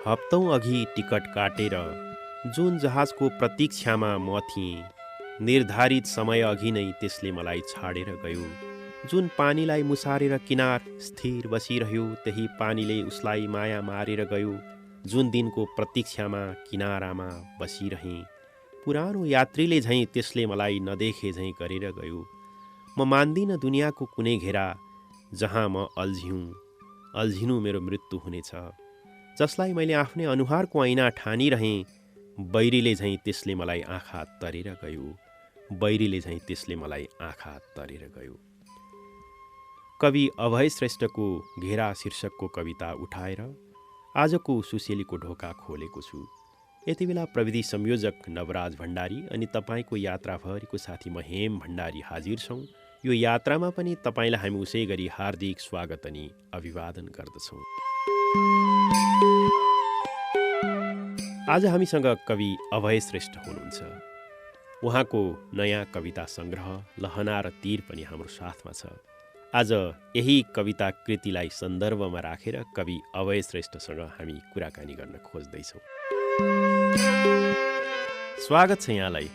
हप्तौँ अघि टिकट काटेर जुन जहाजको प्रतीक्षामा म थिएँ, निर्धारित समय अघि नै त्यसले मलाई छाडेर गयो। जुन पानीलाई मुसारेर किनार स्थिर बसिरह्यो, त्यही पानीले उसलाई माया मारेर गयो। जुन दिनको प्रतीक्षामा किनारामा बसिरहेँ, पुरानो यात्रीले झैँ त्यसले मलाई नदेखे झैँ गरेर गयो। म मान्दिनँ दुनियाँको कुनै घेरा जहाँ म अल्झिनु मेरो मृत्यु हुनेछ। जसलाई मैले आफ्नै अनुहारको ऐना ठानिरहेँ, बैरीले झैँ त्यसले मलाई आँखा तरेर गयो। बैरीले झैँ त्यसले मलाई आँखा तरेर गयो। कवि अभय श्रेष्ठको घेरा शीर्षकको कविता उठाएर आजको सुसेलीको ढोका खोलेको छु। यति बेला प्रविधि संयोजक नवराज भण्डारी अनि तपाईँको यात्राभरिको साथी म हेम भण्डारी हाजिर छौँ। यो यात्रामा पनि तपाईँलाई हामी उसै गरी हार्दिक स्वागत अनि अभिवादन गर्दछौँ। आज हामीसँग कवि अभय श्रेष्ठ हुनुहुन्छ। उहाँको नयाँ कविता सङ्ग्रह लहना र तीर पनि हाम्रो साथमा छ। आज यही कविता कृतिलाई सन्दर्भमा राखेर कवि अभय श्रेष्ठसँग हामी कुराकानी गर्न खोज्दैछौँ। स्वागत छ यहाँलाई।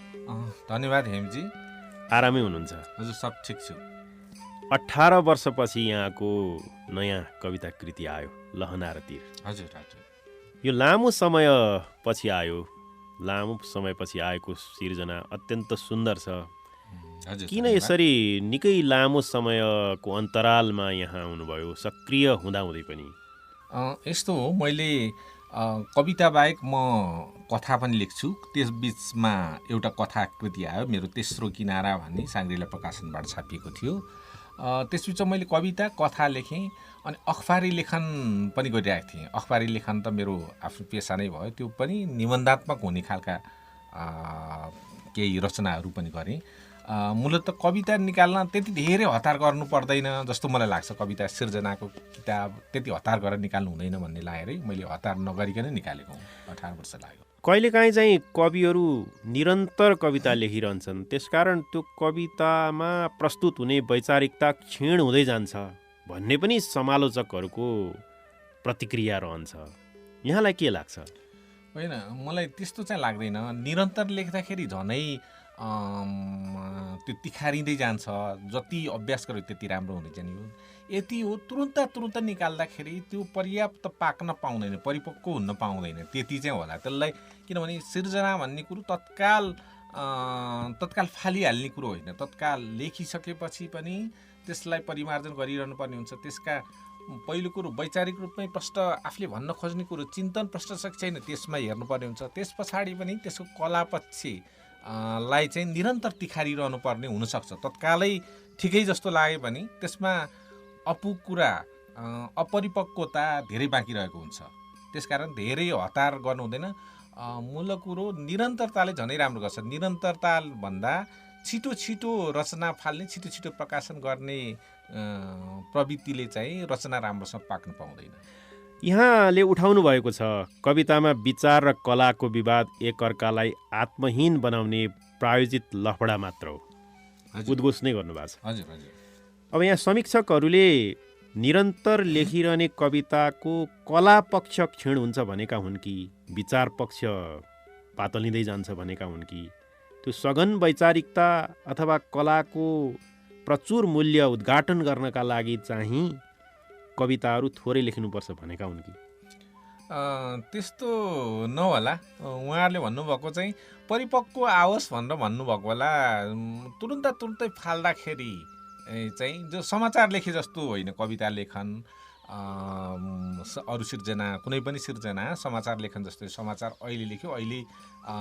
धन्यवाद हेमजी। आरामै हुनुहुन्छ? हजुर, सब ठिक छु। 18 वर्षपछि यहाँको नयाँ कविता कृति आयो, लहना र तीर। हजुर हजुर। यो लामो समयपछि आयो, लामो समयपछि आएको सिर्जना अत्यन्त सुन्दर छ। हजुर। किन यसरी निकै लामो समयको अन्तरालमा यहाँ आउनुभयो, सक्रिय हुँदाहुँदै पनि? यस्तो हो, मैले कविता बाहेक म कथा पनि लेख्छु। त्यस बिचमा एउटा कथा कृति आयो मेरो, तेस्रो किनारा भन्ने साङ्ग्रिला प्रकाशनबाट छापिएको थियो। त्यसपछि मैले कविता कथा लेखेँ अनि अखबारी लेखन पनि गरिरहेको थिएँ। अखबारी लेखन त मेरो आफ्नो पेसा नै भयो, त्यो पनि निबन्धात्मक हुने खालका केही रचनाहरू पनि गरेँ। मूलत कविता निकाल्न त्यति धेरै हतार गर्नु पर्दैन जस्तो मलाई लाग्छ। कविता सिर्जनाको किताब त्यति हतार गरेर निकाल्नु हुँदैन भन्ने लागेरै मैले हतार नगरिकन निकालेको हुँ। 18 वर्ष लाग्यो। कहिलेकाहीँ चाहिँ कविहरू निरन्तर कविता लेखिरहन्छन्, त्यसकारण त्यो कवितामा प्रस्तुत हुने वैचारिकता क्षीण हुँदै जान्छ भन्ने पनि समालोचकहरूको प्रतिक्रिया रहन्छ। यहाँलाई के लाग्छ? होइन, मलाई त्यस्तो चाहिँ लाग्दैन। निरन्तर लेख्दाखेरि झनै त्यो तिखारिँदै जान्छ। जति अभ्यास गर्यो त्यति राम्रो हुने चाहिँ हो। यति हो तुरुन्त निकाल्दाखेरि त्यो पर्याप्त पाक्न पाउँदैन, परिपक्व हुन पाउँदैन। त्यति चाहिँ होला त्यसलाई। किनभने सिर्जना भन्ने कुरो तत्काल फालिहाल्ने कुरो होइन। तत्काल लेखिसकेपछि पनि त्यसलाई परिमार्जन गरिरहनु पर्ने हुन्छ। त्यसका पहिलो कुरो वैचारिक रूपमै प्रष्ट आफूले भन्न खोज्ने कुरो चिन्तन प्रष्ट छ कि छैन त्यसमा हेर्नुपर्ने हुन्छ। त्यस पछाडि पनि त्यसको कलापक्षी लाई चाहिँ निरन्तर तिखारिरहनु पर्ने हुनसक्छ। तत्कालै ठिकै जस्तो लागे पनि त्यसमा कुरा अपरिपक्वता धेरै बाँकी रहेको हुन्छ। त्यसकारण धेरै हतार गर्नु हुँदैन। मूल कुरो निरन्तरताले झनै राम्रो गर्छ। निरन्तरता भन्दा छिटो रचना फाल्ने, छिटो प्रकाशन गर्ने प्रवृत्तिले चाहिँ रचना राम्रोसँग पाक्न पाउँदैन। यहाँले उठाउनु भएको छ कवितामा विचार र कलाको विवाद एकअर्कालाई आत्महीन बनाउने प्रायोजित लफडा मात्र हो, उद्घोष नै गर्नुभएको छ। हजुर हजुर। अब यहाँ समीक्षकहरूले निरन्तर लेखिरहने कविताको कला पक्ष क्षीण हुन्छ भनेका हुन् कि विचार पक्ष पातलिँदै जान्छ भनेका हुन् कि त्यो सघन वैचारिकता अथवा कलाको प्रचुर मूल्य उद्घाटन गर्नका लागि चाहिँ कविताहरू थोरै लेख्नुपर्छ भनेका हुन् कि? त्यस्तो नहोला। उहाँहरूले भन्नुभएको चाहिँ परिपक्व आओस् भनेर भन्नुभएको होला। तुरुन्तै फाल्दाखेरि चाहिँ जो समाचार लेखे जस्तो होइन कविता लेखन। अरू सिर्जना, कुनै पनि सिर्जना समाचार लेखन जस्तै। समाचार अहिले लेख्यो, अहिले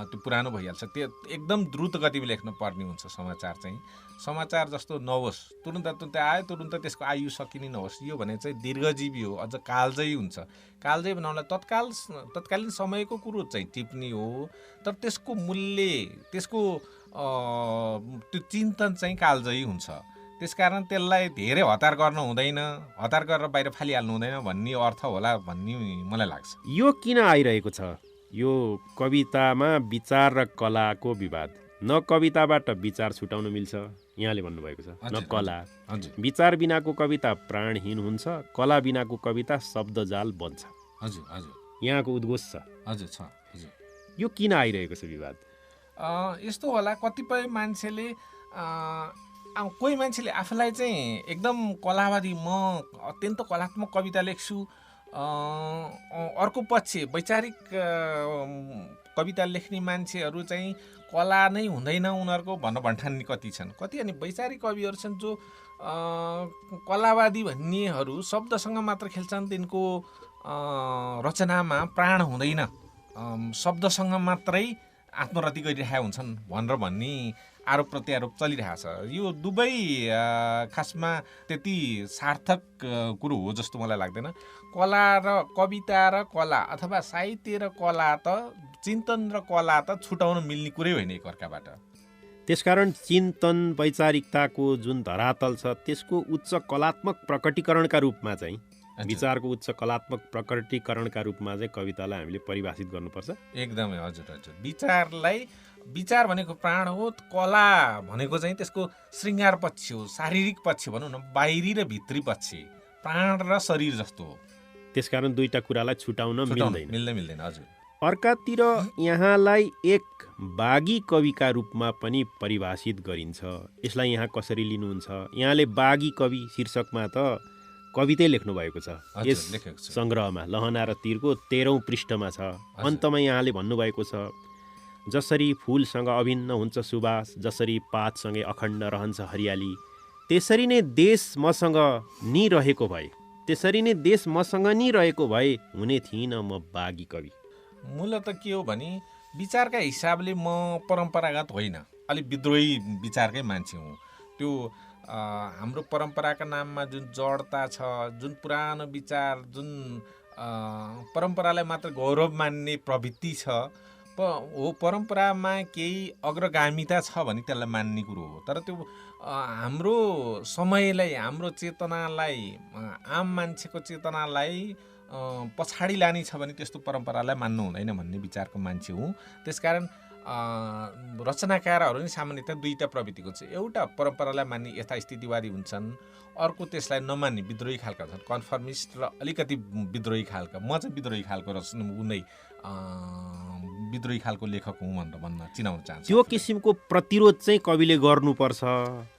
त्यो पुरानो भइहाल्छ। त्यो एकदम द्रुत गतिमा लेख्नु पर्ने हुन्छ। समाचार चाहिँ समाचार जस्तो नहोस्, तुरुन्तै आयो तुरुन्त त्यसको आयु सकिने नहोस्। यो भने चाहिँ दीर्घजीवी हो, अझ कालजयी हुन्छ। कालजयी बनाउनलाई तत्कालीन समयको कुरो चाहिँ टिप्नी हो, तर त्यसको मूल्य, त्यसको त्यो चिन्तन चाहिँ कालजयी हुन्छ। त्यसकारण त्यसलाई धेरै हतार गर्न हुँदैन, हतार गरेर बाहिर फालिहाल्नु हुँदैन भन्ने अर्थ होला भन्ने मलाई लाग्छ। यो किन आइरहेको छ? यो कवितामा विचार र कलाको विवाद, न कविताबाट विचार छुटाउन मिल्छ यहाँले भन्नुभएको छ, न कला। विचार बिनाको कविता प्राणहीन हुन्छ, कला बिनाको कविता शब्दजाल बन्छ। हजुर हजुर यहाँको उद्घोष छ। हजुर छ हजुर। यो किन आइरहेको छ विवाद? यस्तो होला, कतिपय मान्छेले कोही मान्छेले आफूलाई चाहिँ एकदम कलावादी, म अत्यन्त कलात्मक कविता लेख्छु, अर्को पक्ष वैचारिक कविता लेख्ने मान्छेहरू चाहिँ कला नै हुँदैन उनीहरूको भन्ठान्ने कति छन्। कति अनि वैचारिक कविहरू छन् जो कलावादी भन्नेहरू शब्दसँग मात्र खेल्छन्, तिनको रचनामा प्राण हुँदैन, शब्दसँग मात्रै आत्मरति गरिरहेका हुन्छन् भन्ने आरोप प्रत्यारोप चलिरहेको छ। यो दुवै खासमा त्यति सार्थक कुरो हो जस्तो मलाई लाग्दैन। कला र कविता र कला अथवा साहित्य र कला त, चिन्तन र कला त छुटाउन मिल्ने कुरै होइन एकअर्काबाट। त्यसकारण चिन्तन वैचारिकताको जुन धरातल छ त्यसको उच्च कलात्मक प्रकटीकरणका रूपमा चाहिँ, विचारको उच्च कलात्मक प्रकटीकरणका रूपमा चाहिँ कवितालाई हामीले परिभाषित गर्नुपर्छ। एकदमै हजुर हजुर। विचार भनेको प्राण हो, कला भनेको चाहिँ त्यसको श्रृङ्गार पक्ष हो, शारीरिक पक्ष भनौँ न, बाहिरी र भित्री पक्ष, प्राण र शरीर जस्तो हो। त्यसकारण दुईटा कुरालाई छुटाउन मिल्दैन। हजुर। अर्कातिर यहाँलाई एक बागी कविका रूपमा पनि परिभाषित गरिन्छ। यसलाई यहाँ कसरी लिनुहुन्छ? यहाँले बागी कवि शीर्षकमा त कवितै लेख्नु भएको छ यस सङ्ग्रहमा, लहना र तीरको 13औं पृष्ठमा छ। अन्तमा यहाँले भन्नुभएको छ, जसरी फुलसँग अभिन्न हुन्छ सुवास, जसरी पातसँगै अखण्ड रहन्छ हरियाली, त्यसरी नै देश मसँग नि रहेको भए हुने थिइनँ म बागी कवि। मूलत के हो भने विचारका हिसाबले म परम्परागत होइन, अलिक विद्रोही विचारकै मान्छे हुँ। त्यो हाम्रो परम्पराका नाममा जुन जडता छ, जुन पुरानो विचार, जुन परम्परालाई मात्र गौरव मान्ने प्रवृत्ति छ, हो परम्परामा केही अग्रगामिता छ भने त्यसलाई मान्ने कुरो हो। तर त्यो हाम्रो समयलाई, हाम्रो चेतनालाई, आम मान्छेको चेतनालाई पछाडि लाने छ भने त्यस्तो परम्परालाई मान्नु हुँदैन भन्ने विचारको मान्छे हुँ। त्यसकारण रचनाकारहरू नै सामान्यतया दुईटा प्रवृत्तिको हुन्छ। एउटा परम्परालाई मान्ने यथास्थितिवादी हुन्छन्, अर्को त्यसलाई नमान्ने विद्रोही खालका छन्, कन्फर्मिस्ट र अलिकति विद्रोही खालका। म चाहिँ विद्रोही खालको विद्रोही खालको लेखक हुँ भनेर चिनाउन चाहन्छु। त्यो किसिमको प्रतिरोध चाहिँ कविले गर्नुपर्छ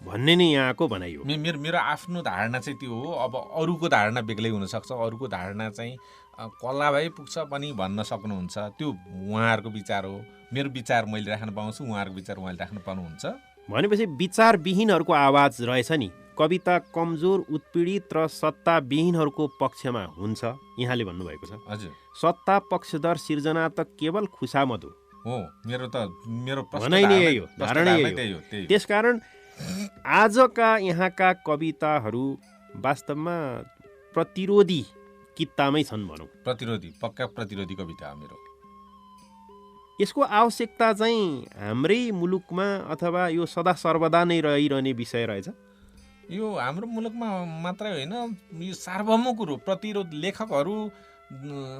भन्ने नै यहाँको भनाइ हो। मेरो आफ्नो धारणा चाहिँ त्यो हो। अब अरूको धारणा बेग्लै हुनसक्छ, अरूको धारणा चाहिँ कला भए पुग्छ पनि भन्न सक्नुहुन्छ, त्यो उहाँहरूको विचार हो। मेरो विचार मैले राख्न पाउँछु, उहाँहरूको विचार उहाँले राख्न पाउनुहुन्छ। भनेपछि विचारविहीनहरूको आवाज रहेछ नि। कविता कमजोर, उत्पीडित र सत्ताविहीनहरूको पक्षमा हुन्छ यहाँले भन्नुभएको छ। हजुर। सत्ता पक्षधर सिर्जना त केवल खुसामद हो। मेरो भनाइ नै यही हो, धारणा यही हो। त्यसकारण आजका यहाँका कविताहरू वास्तवमा प्रतिरोधी कित्तामै छन् भनौँ। पक्का प्रतिरोधी कविता हो मेरो। यसको आवश्यकता चाहिँ हाम्रै मुलुकमा अथवा यो सदा सर्वदा नै रहिरहने विषय रहेछ। यो हाम्रो मुलुकमा मात्रै होइन, यो सार्वभौम कुरो। प्रतिरोध लेखकहरू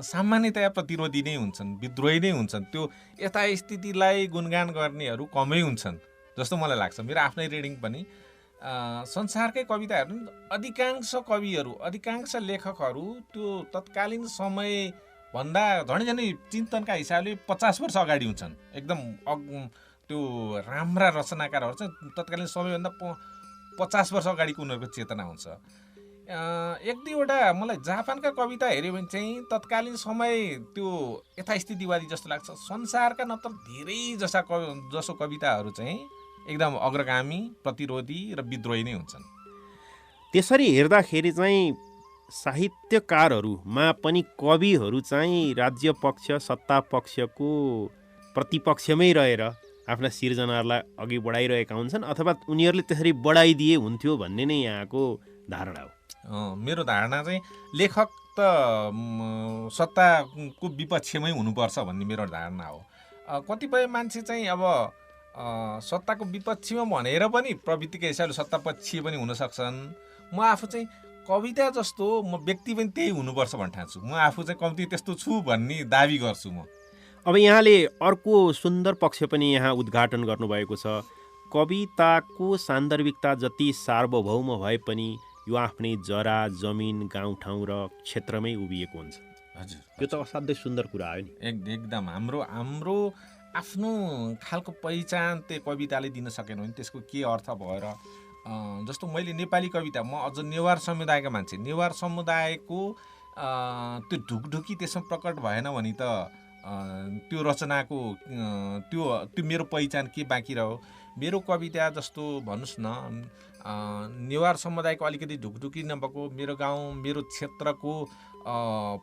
सामान्यतया प्रतिरोधी नै हुन्छन्, विद्रोही नै हुन्छन्। त्यो यथास्थितिलाई गुणगान गर्नेहरू कमै हुन्छन् जस्तो मलाई लाग्छ। मेरो आफ्नै रिडिङ पनि संसारकै कविताहरू, अधिकांश कविहरू, अधिकांश लेखकहरू त्यो तत्कालीन समय भन्दा झनै चिन्तनका हिसाबले 50 वर्ष अगाडि हुन्छन्। एकदम त्यो राम्रा रचनाकारहरू चाहिँ तत्कालीन समयभन्दा 50 वर्ष अगाडिको उनीहरूको चेतना हुन्छ। एक दुईवटा मलाई जापानका कविता हेऱ्यो भने चाहिँ तत्कालीन समय त्यो यथास्थितिवादी जस्तो लाग्छ। संसारका नत्र धेरै जसो कविताहरू चाहिँ एकदम अग्रगामी, प्रतिरोधी र विद्रोही नै हुन्छन्। त्यसरी हेर्दाखेरि चाहिँ साहित्यकारहरूमा पनि कविहरू चाहिँ राज्य पक्ष, सत्ता पक्षको प्रतिपक्षमै रहेर आफ्ना सिर्जनाहरूलाई अघि बढाइरहेका हुन्छन्, अथवा उनीहरूले त्यसरी बढाइदिए हुन्थ्यो भन्ने नै यहाँको धारणा हो। मेरो धारणा चाहिँ लेखक त सत्ताको विपक्षमै हुनुपर्छ भन्ने मेरो धारणा हो। कतिपय मान्छे चाहिँ अब सत्ताको विपक्षमा भनेर पनि प्रवृत्तिका हिसाबले सत्तापक्षी पनि हुन सक्छन्। म आफू चाहिँ कविता जस्तो म व्यक्ति पनि त्यही हुनुपर्छ भन्ने ठान्छु। म आफू चाहिँ कम्ती त्यस्तो छु भन्ने दाबी गर्छु म। अब यहाँले अर्को सुन्दर पक्ष पनि यहाँ उद्घाटन गर्नुभएको छ। कविताको सान्दर्भिकता जति सार्वभौम भए पनि यो आफ्नै जरा, जमिन, गाउँठाउँ र क्षेत्रमै उभिएको हुन्छ। हजुर, यो त असाध्यै सुन्दर कुरा हो नि। एकदम हाम्रो हाम्रो आफ्नो खालको पहिचान त्यो कविताले दिन सकेन भने त्यसको के अर्थ भएर जस्तो मैले नेपाली कविता, म अझ नेवार समुदायका मान्छे, नेवार समुदायको त्यो ढुकढुकी त्यसमा प्रकट भएन भने त त्यो रचनाको त्यो मेरो पहिचान के बाँकी रह्यो। मेरो कविता जस्तो भन्नुहोस् न, नेवार समुदायको अलिकति ढुकढुकी नभएको मेरो गाउँ मेरो क्षेत्रको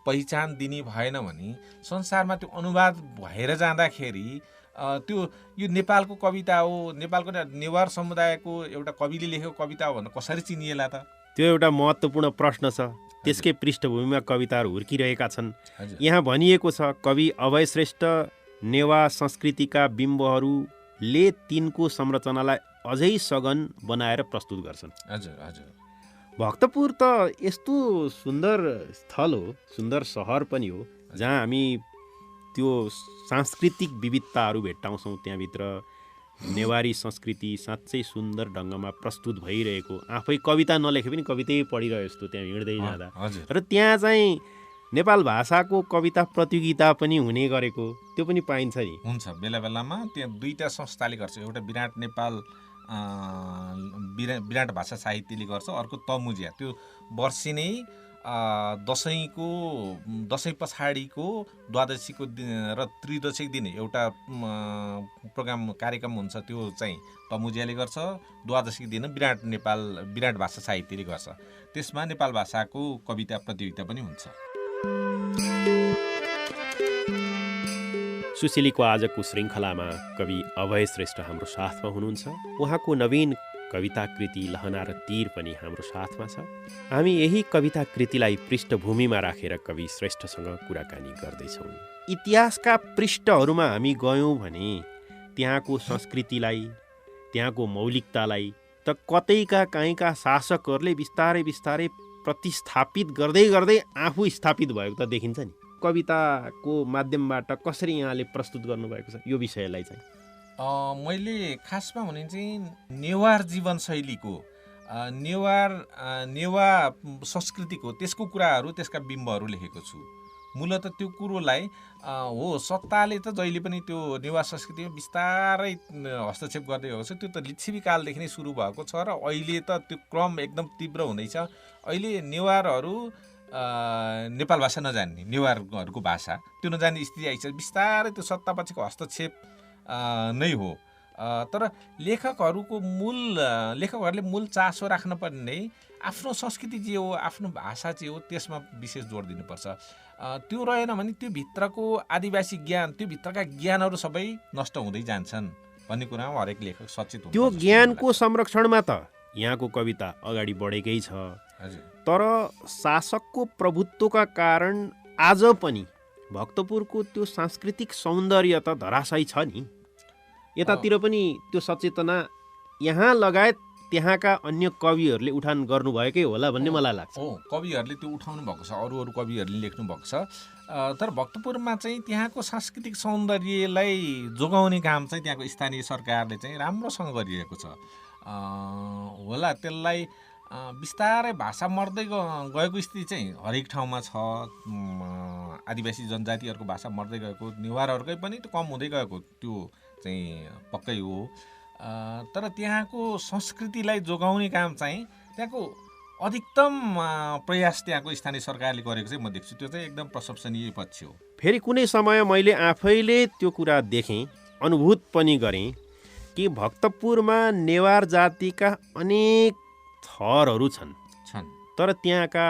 पहिचान दिने भएन भने संसारमा त्यो अनुवाद भएर जाँदाखेरि त्यो यो नेपालको कविता हो, नेपालको नेवार समुदायको एउटा कविले लेखेको कविता हो भनेर कसरी चिनिएला त? त्यो एउटा महत्त्वपूर्ण प्रश्न छ। त्यसकै पृष्ठभूमिमा कविताहरू हुर्किरहेका छन्। यहाँ भनिएको छ, कवि अभय श्रेष्ठ नेवा संस्कृतिका बिम्बहरूले तिनको संरचनालाई अझै सघन बनाएर प्रस्तुत गर्छन्। हजुर हजुर। भक्तपुर त यस्तो सुन्दर स्थल हो, सुन्दर सहर पनि हो, जहाँ हामी त्यो सांस्कृतिक विविधताहरू भेट्टाउँछौँ। त्यहाँभित्र नेवारी संस्कृति साँच्चै सुन्दर ढङ्गमा प्रस्तुत भइरहेको, आफै कविता नलेखे पनि कवितै पढिरहे जस्तो त्यहाँ हिँड्दै जाँदा। र त्यहाँ चाहिँ नेपाल भाषाको कविता प्रतियोगिता पनि हुने गरेको त्यो पनि पाइन्छ नि? हुन्छ, बेला बेलामा त्यहाँ दुईवटा संस्थाले गर्छ। एउटा विराट नेपाल विराट भाषा साहित्यले गर्छ, अर्को तमुजिया। त्यो वर्षी नै दसैँ पछाडिको द्वादशीको दिन र त्रिदशीको दिन एउटा कार्यक्रम हुन्छ। त्यो चाहिँ तमुजियाले गर्छ। द्वादशीको दिन विराट भाषा साहित्यले गर्छ। त्यसमा नेपाल भाषाको कविता प्रतियोगिता पनि हुन्छ। सुशीलीको आजको श्रृङ्खलामा कवि अभय श्रेष्ठ हाम्रो साथमा हुनुहुन्छ। उहाँको नवीन कविता कृति लहना र तीर पनि हाम्रो साथमा छ। हामी यही कविता कृतिलाई पृष्ठभूमिमा राखेर कवि श्रेष्ठसँग कुराकानी गर्दैछौँ। इतिहासका पृष्ठहरूमा हामी गयौँ भने त्यहाँको संस्कृतिलाई, त्यहाँको मौलिकतालाई त कतैका काहीँका शासकहरूले बिस्तारै बिस्तारै प्रतिस्थापित गर्दै गर्दै आफू स्थापित भएको त देखिन्छ नि। कविताको माध्यमबाट कसरी यहाँले प्रस्तुत गर्नुभएको छ यो विषयलाई चाहिँ? मैले खासमा भने चाहिँ नेवार जीवनशैलीको, नेवा संस्कृतिको त्यसको कुराहरू, त्यसका बिम्बहरू लेखेको छु। मूलत त्यो कुरोलाई हो सत्ताले त जहिले पनि त्यो नेवा संस्कृतिमा बिस्तारै हस्तक्षेप गर्दै गएको छ। त्यो त लिच्छवी कालदेखि नै सुरु भएको छ र अहिले त त्यो क्रम एकदम तीव्र हुँदैछ। अहिले नेवारहरू नेपाल भाषा नजान्ने, नेवारहरूको भाषा त्यो नजान्ने स्थिति आइसक्यो। बिस्तारै त्यो सत्तापछिको हस्तक्षेप नै हो। तर लेखकहरूले मूल चासो राख्न पर्ने आफ्नो संस्कृति जे हो, आफ्नो भाषा जे हो, त्यसमा विशेष जोड दिनुपर्छ। त्यो रहेन भने त्यो भित्रको आदिवासी ज्ञान, त्यो भित्रका ज्ञानहरू सबै नष्ट हुँदै जान्छन् भन्ने कुरामा हरेक लेखक सचेत हुन्छ। त्यो ज्ञानको संरक्षणमा त यहाँको कविता अगाडि बढेकै छ। तर शासकको प्रभुत्वका कारण आज पनि भक्तपुरको त्यो सांस्कृतिक सौन्दर्य त धराशायी छ नि। यतातिर पनि त्यो सचेतना यहाँ लगायत त्यहाँका अन्य कविहरूले उठान गर्नुभएकै होला भन्ने मलाई लाग्छ। कविहरूले त्यो उठाउनु भएको छ, अरू कविहरूले लेख्नु भएको छ। तर भक्तपुरमा चाहिँ त्यहाँको सांस्कृतिक सौन्दर्यलाई जोगाउने काम चाहिँ त्यहाँको स्थानीय सरकारले चाहिँ राम्रोसँग गरिरहेको छ होला। त्यसलाई बिस्तारै भाषा मर्दै गएको स्थिति चाहिँ हरेक ठाउँमा छ। आदिवासी जनजातिहरूको भाषा मर्दै गएको, नेवारहरूकै पनि त्यो कम हुँदै गएको त्यो चाहिँ पक्कै हो। तर त्यहाँको संस्कृतिलाई जोगाउने काम चाहिँ त्यहाँको अधिकतम प्रयास त्यहाँको स्थानीय सरकारले गरेको चाहिँ म देख्छु। त्यो चाहिँ एकदम प्रशंसनीय पक्ष हो। फेरि कुनै समय मैले आफैले त्यो कुरा देखेँ, अनुभूत पनि गरेँ कि भक्तपुरमा नेवार जातिका अनेक थरहरू छन्। तर त्यहाँका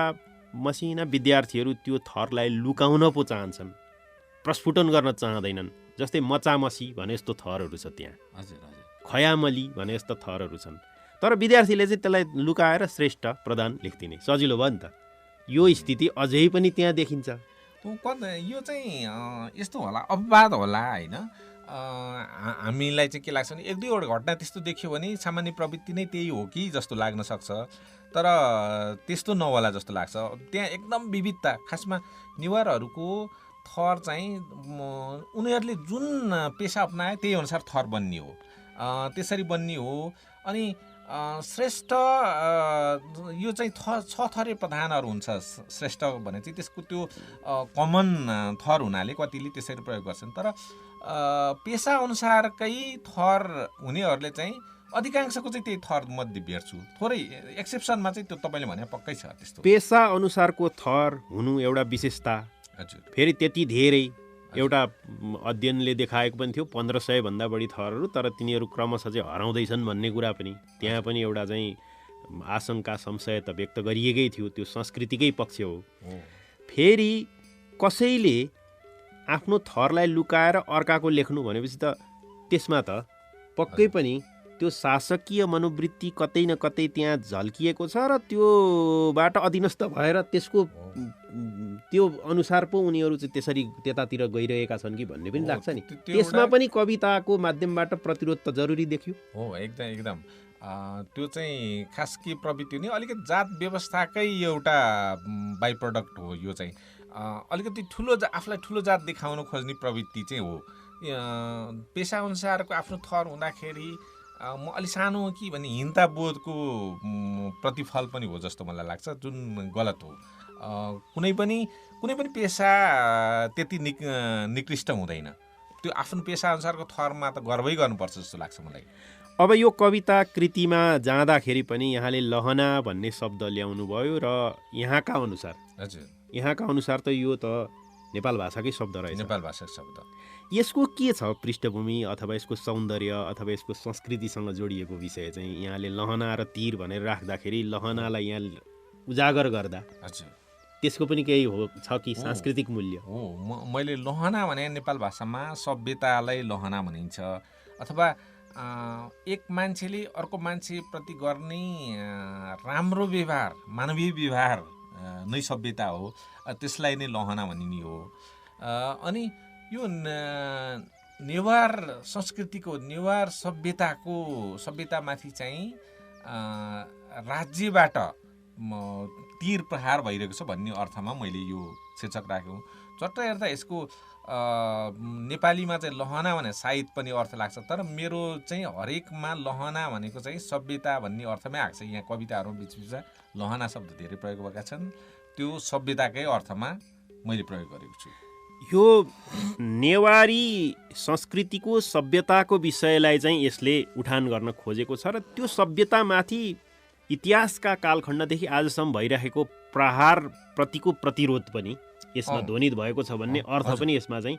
मसिना विद्यार्थीहरू त्यो थरलाई लुकाउन पो चाहन्छन्, प्रस्फुटन गर्न चाहँदैनन्। जस्तै मचामसी भने जस्तो थरहरू छ त्यहाँ, खयामली भने जस्तो थरहरू छन्। तर विद्यार्थीले चाहिँ त्यसलाई लुकाएर श्रेष्ठ प्रधान लेखिदिने सजिलो भयो नि त। यो स्थिति अझै पनि त्यहाँ देखिन्छ। यो चाहिँ यस्तो होला, अपवाद होला होइन। हामीलाई चाहिँ के लाग्छ भने एक दुईवटा घटना त्यस्तो देख्यो भने सामान्य प्रवृत्ति नै त्यही हो कि जस्तो लाग्न सक्छ। तर त्यस्तो नहोला जस्तो लाग्छ। त्यहाँ एकदम विविधता, खासमा नेवारहरूको थर चाहिँ उनीहरूले जुन पेसा अपनाए त्यही अनुसार थर बन्ने हो, त्यसरी बन्ने हो। अनि श्रेष्ठ यो चाहिँ छ थरे प्रधानहरू हुन्छ। श्रेष्ठ भने चाहिँ त्यसको त्यो कमन थर हुनाले कतिले त्यसरी प्रयोग गर्छन्। तर पेसा अनुसारकै थर हुनेहरूले चाहिँ अधिकांशको चाहिँ त्यही थर मध्ये भेट्छु। थोरै एक्सेप्सनमा चाहिँ त्यो तपाईँले भने पक्कै छ त्यस्तो। पेसा अनुसारको थर हुनु एउटा विशेषता। हजुर। फेरि त्यति धेरै एउटा अध्ययनले देखाएको पनि थियो 1500 भन्दा बढी थरहरू, तर तिनीहरू क्रमशः चाहिँ हराउँदैछन् भन्ने कुरा पनि त्यहाँ पनि एउटा चाहिँ आशंका संशय त व्यक्त गरिएकै थियो। त्यो संस्कृतिकै पक्ष हो। फेरि कसैले आफ्नो थरलाई लुकाएर अर्काको लेख्नु भनेपछि त त्यसमा त पक्कै पनि त्यो शासकीय मनोवृत्ति कतै न कतै त्यहाँ झल्किएको छ र त्योबाट अधीनस्थ भएर त्यसको त्यो अनुसार पो उनीहरू चाहिँ त्यसरी त्यतातिर गइरहेका छन् कि भन्ने पनि लाग्छ नि। त्यसमा पनि कविताको माध्यमबाट प्रतिरोध त जरुरी देखियो। हो, एकदम एकदम। त्यो चाहिँ खास के प्रवृत्ति हुने अलिकति जात व्यवस्थाकै एउटा बाई प्रडक्ट हो। यो चाहिँ अलिकति आफूलाई ठुलो जात देखाउन खोज्ने प्रवृत्ति चाहिँ हो। पेसाअनुसारको आफ्नो थर हुँदाखेरि म अलि सानो हो कि भन्ने हिंता बोधको प्रतिफल पनि हो जस्तो मलाई लाग्छ, जुन गलत हो। कुनै पनि पेसा त्यति निकृष्ट हुँदैन। त्यो आफ्नो पेसाअनुसारको थरमा त गर्वै गर्नुपर्छ जस्तो लाग्छ मलाई। अब यो कविता कृतिमा जाँदाखेरि पनि यहाँले लहना भन्ने शब्द ल्याउनु भयो र यहाँका अनुसार, हजुर, यहाँका अनुसार त यो त नेपाल भाषाकै शब्द रहेछ। नेपाल भाषाको शब्द। यसको के छ पृष्ठभूमि अथवा यसको सौन्दर्य अथवा यसको संस्कृतिसँग जोडिएको विषय चाहिँ यहाँले लहना र तीर भनेर राख्दाखेरि लहनालाई यहाँ उजागर गर्दा हजुर त्यसको पनि केही हो छ कि सांस्कृतिक मूल्य? हो, मैले लहना भने नेपाल भाषामा सभ्यतालाई लहना भनिन्छ। अथवा एक मान्छेले अर्को मान्छेप्रति गर्ने राम्रो व्यवहार, मानवीय व्यवहार नै सभ्यता हो। त्यसलाई नै लहना भनिने हो। अनि यो नेवार संस्कृतिको, नेवार सभ्यतामाथि चाहिँ राज्यबाट तीर प्रहार भइरहेको छ भन्ने अर्थमा मैले यो शीर्षक राखेको। चट्ट हेर्दा यसको नेपालीमा चाहिँ लहना भने सायद पनि अर्थ लाग्छ, तर मेरो चाहिँ हरेकमा लहना भनेको चाहिँ सभ्यता भन्ने अर्थमै आएको छ। यहाँ कविताहरूमा बिचबिचमा लहना शब्द धेरै प्रयोग भएका छन्। त्यो सभ्यताकै अर्थमा मैले प्रयोग गरेको छु। यो नेवारी संस्कृतिको सभ्यताको विषयलाई चाहिँ यसले उठान गर्न खोजेको छ र त्यो सभ्यतामाथि इतिहासका कालखण्डदेखि आजसम्म भइरहेको प्रहार प्रतिको प्रतिरोध पनि यसमा ध्वनित भएको छ भन्ने अर्थ पनि यसमा चाहिँ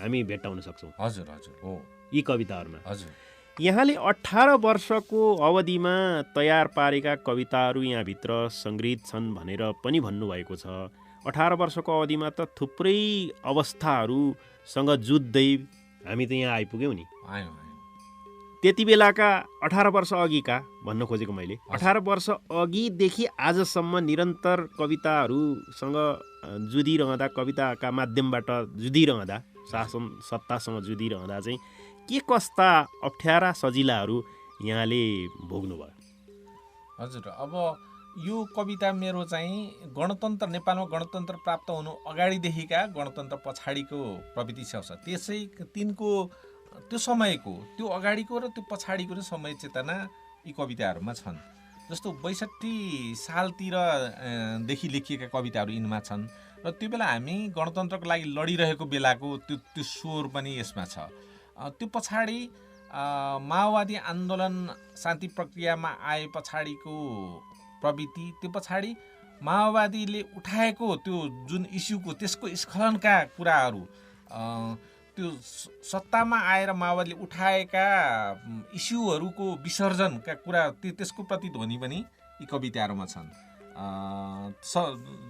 हामी भेट्टाउन सक्छौँ। हजुर हजुर हो, यी कविताहरूमा। हजुर, यहाँले 18 वर्षको अवधिमा तयार पारेका कविताहरू यहाँभित्र सङ्ग्रहित छन् भनेर पनि भन्नुभएको छ। 18 वर्षको अवधिमा त थुप्रै अवस्थाहरूसँग जुझ्दै हामी त यहाँ आइपुग्यौँ नि। त्यति बेलाका 18 वर्ष अघिका भन्न खोजेको मैले 18 वर्ष अघिदेखि आजसम्म निरन्तर कविताहरूसँग जुधिरहँदा, कविताका माध्यमबाट जुधिरहँदा, शासन सत्तासँग जुधिरहँदा चाहिँ के कस्ता अप्ठ्यारा सजिलाहरू यहाँले भोग्नुभयो? हजुर, अब यो कविता मेरो चाहिँ गणतन्त्र, नेपालमा गणतन्त्र प्राप्त हुनु अगाडिदेखिका गणतन्त्र पछाडिको प्रवृत्ति छ। त्यसै तिनको त्यो समयको, त्यो अगाडिको र त्यो पछाडिको नै समय चेतना यी कविताहरूमा छन्। जस्तो 62 सालतिरदेखि लेखिएका कविताहरू यिनमा छन् र त्यो बेला हामी गणतन्त्रको लागि लडिरहेको बेलाको त्यो स्वर पनि यसमा छ। त्यो पछाडि माओवादी आन्दोलन शान्ति प्रक्रियामा आए पछाडिको प्रवृत्ति, त्यो पछाडि माओवादीले उठाएको त्यो जुन इस्युको त्यसको स्खलनका कुराहरू, त्यो सत्तामा आएर माओवादीले उठाएका इस्युहरूको विसर्जनका कुरा, त्यसको प्रतिध्वनि पनि यी कविताहरूमा छन्।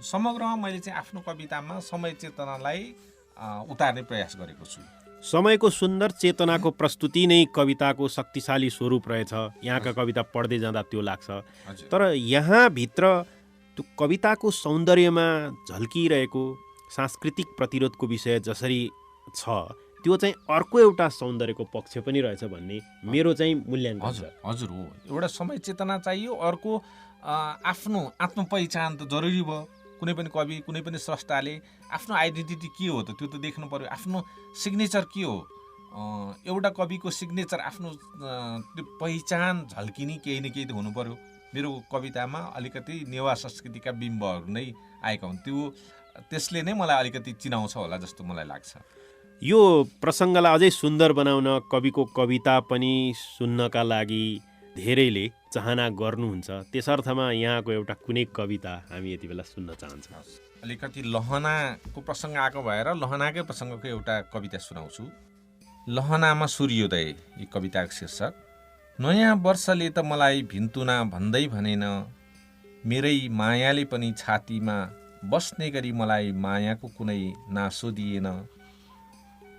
समग्रमा मैले चाहिँ आफ्नो कवितामा समय चेतनालाई उतार्ने प्रयास गरेको छु। समयको सुन्दर चेतनाको प्रस्तुति नै कविताको शक्तिशाली स्वरूप रहेछ। यहाँका कविता पढ्दै जाँदा त्यो लाग्छ। तर यहाँभित्र त्यो कविताको सौन्दर्यमा झल्किरहेको सांस्कृतिक प्रतिरोधको विषय जसरी छ, त्यो चाहिँ अर्को एउटा सौन्दर्यको पक्ष पनि रहेछ भन्ने मेरो चाहिँ मूल्याङ्कन छ। हजुर हो, एउटा समय चेतना चाहियो, अर्को आफ्नो आत्मपहिचान त जरुरी भयो। कुनै पनि कवि कुनै पनि स्रष्टाले आफ्नो आइडेन्टिटी के हो त त्यो त देख्नु पर्यो, आफ्नो सिग्नेचर के हो। एउटा कविको सिग्नेचर आफ्नो त्यो पहिचान झल्किने केही न केही त हुनु पर्यो। मेरो कवितामा अलिकति नेवा संस्कृतिका बिम्बहरू नै आएका हुन्, त्यसले नै मलाई अलिकति चिनाउँछ होला जस्तो मलाई लाग्छ। यो प्रसङ्गलाई अझै सुन्दर बनाउन कविको कविता पनि सुन्नका लागि धेरैले चाहना गर्नुहुन्छ। त्यसर्थमा यहाँको एउटा कुनै कविता हामी यति बेला सुन्न चाहन्छौँ। अलिकति लहनाको प्रसङ्ग आएको भएर लहनाकै प्रसङ्गको एउटा कविता सुनाउँछु। लहनामा सूर्योदय, यो कविताको शीर्षक। नयाँ वर्षले त मलाई भिन्तुना भन्दै भनेन, मेरै मायाले पनि छातीमा बस्ने गरी मलाई मायाको कुनै नासो दिएन।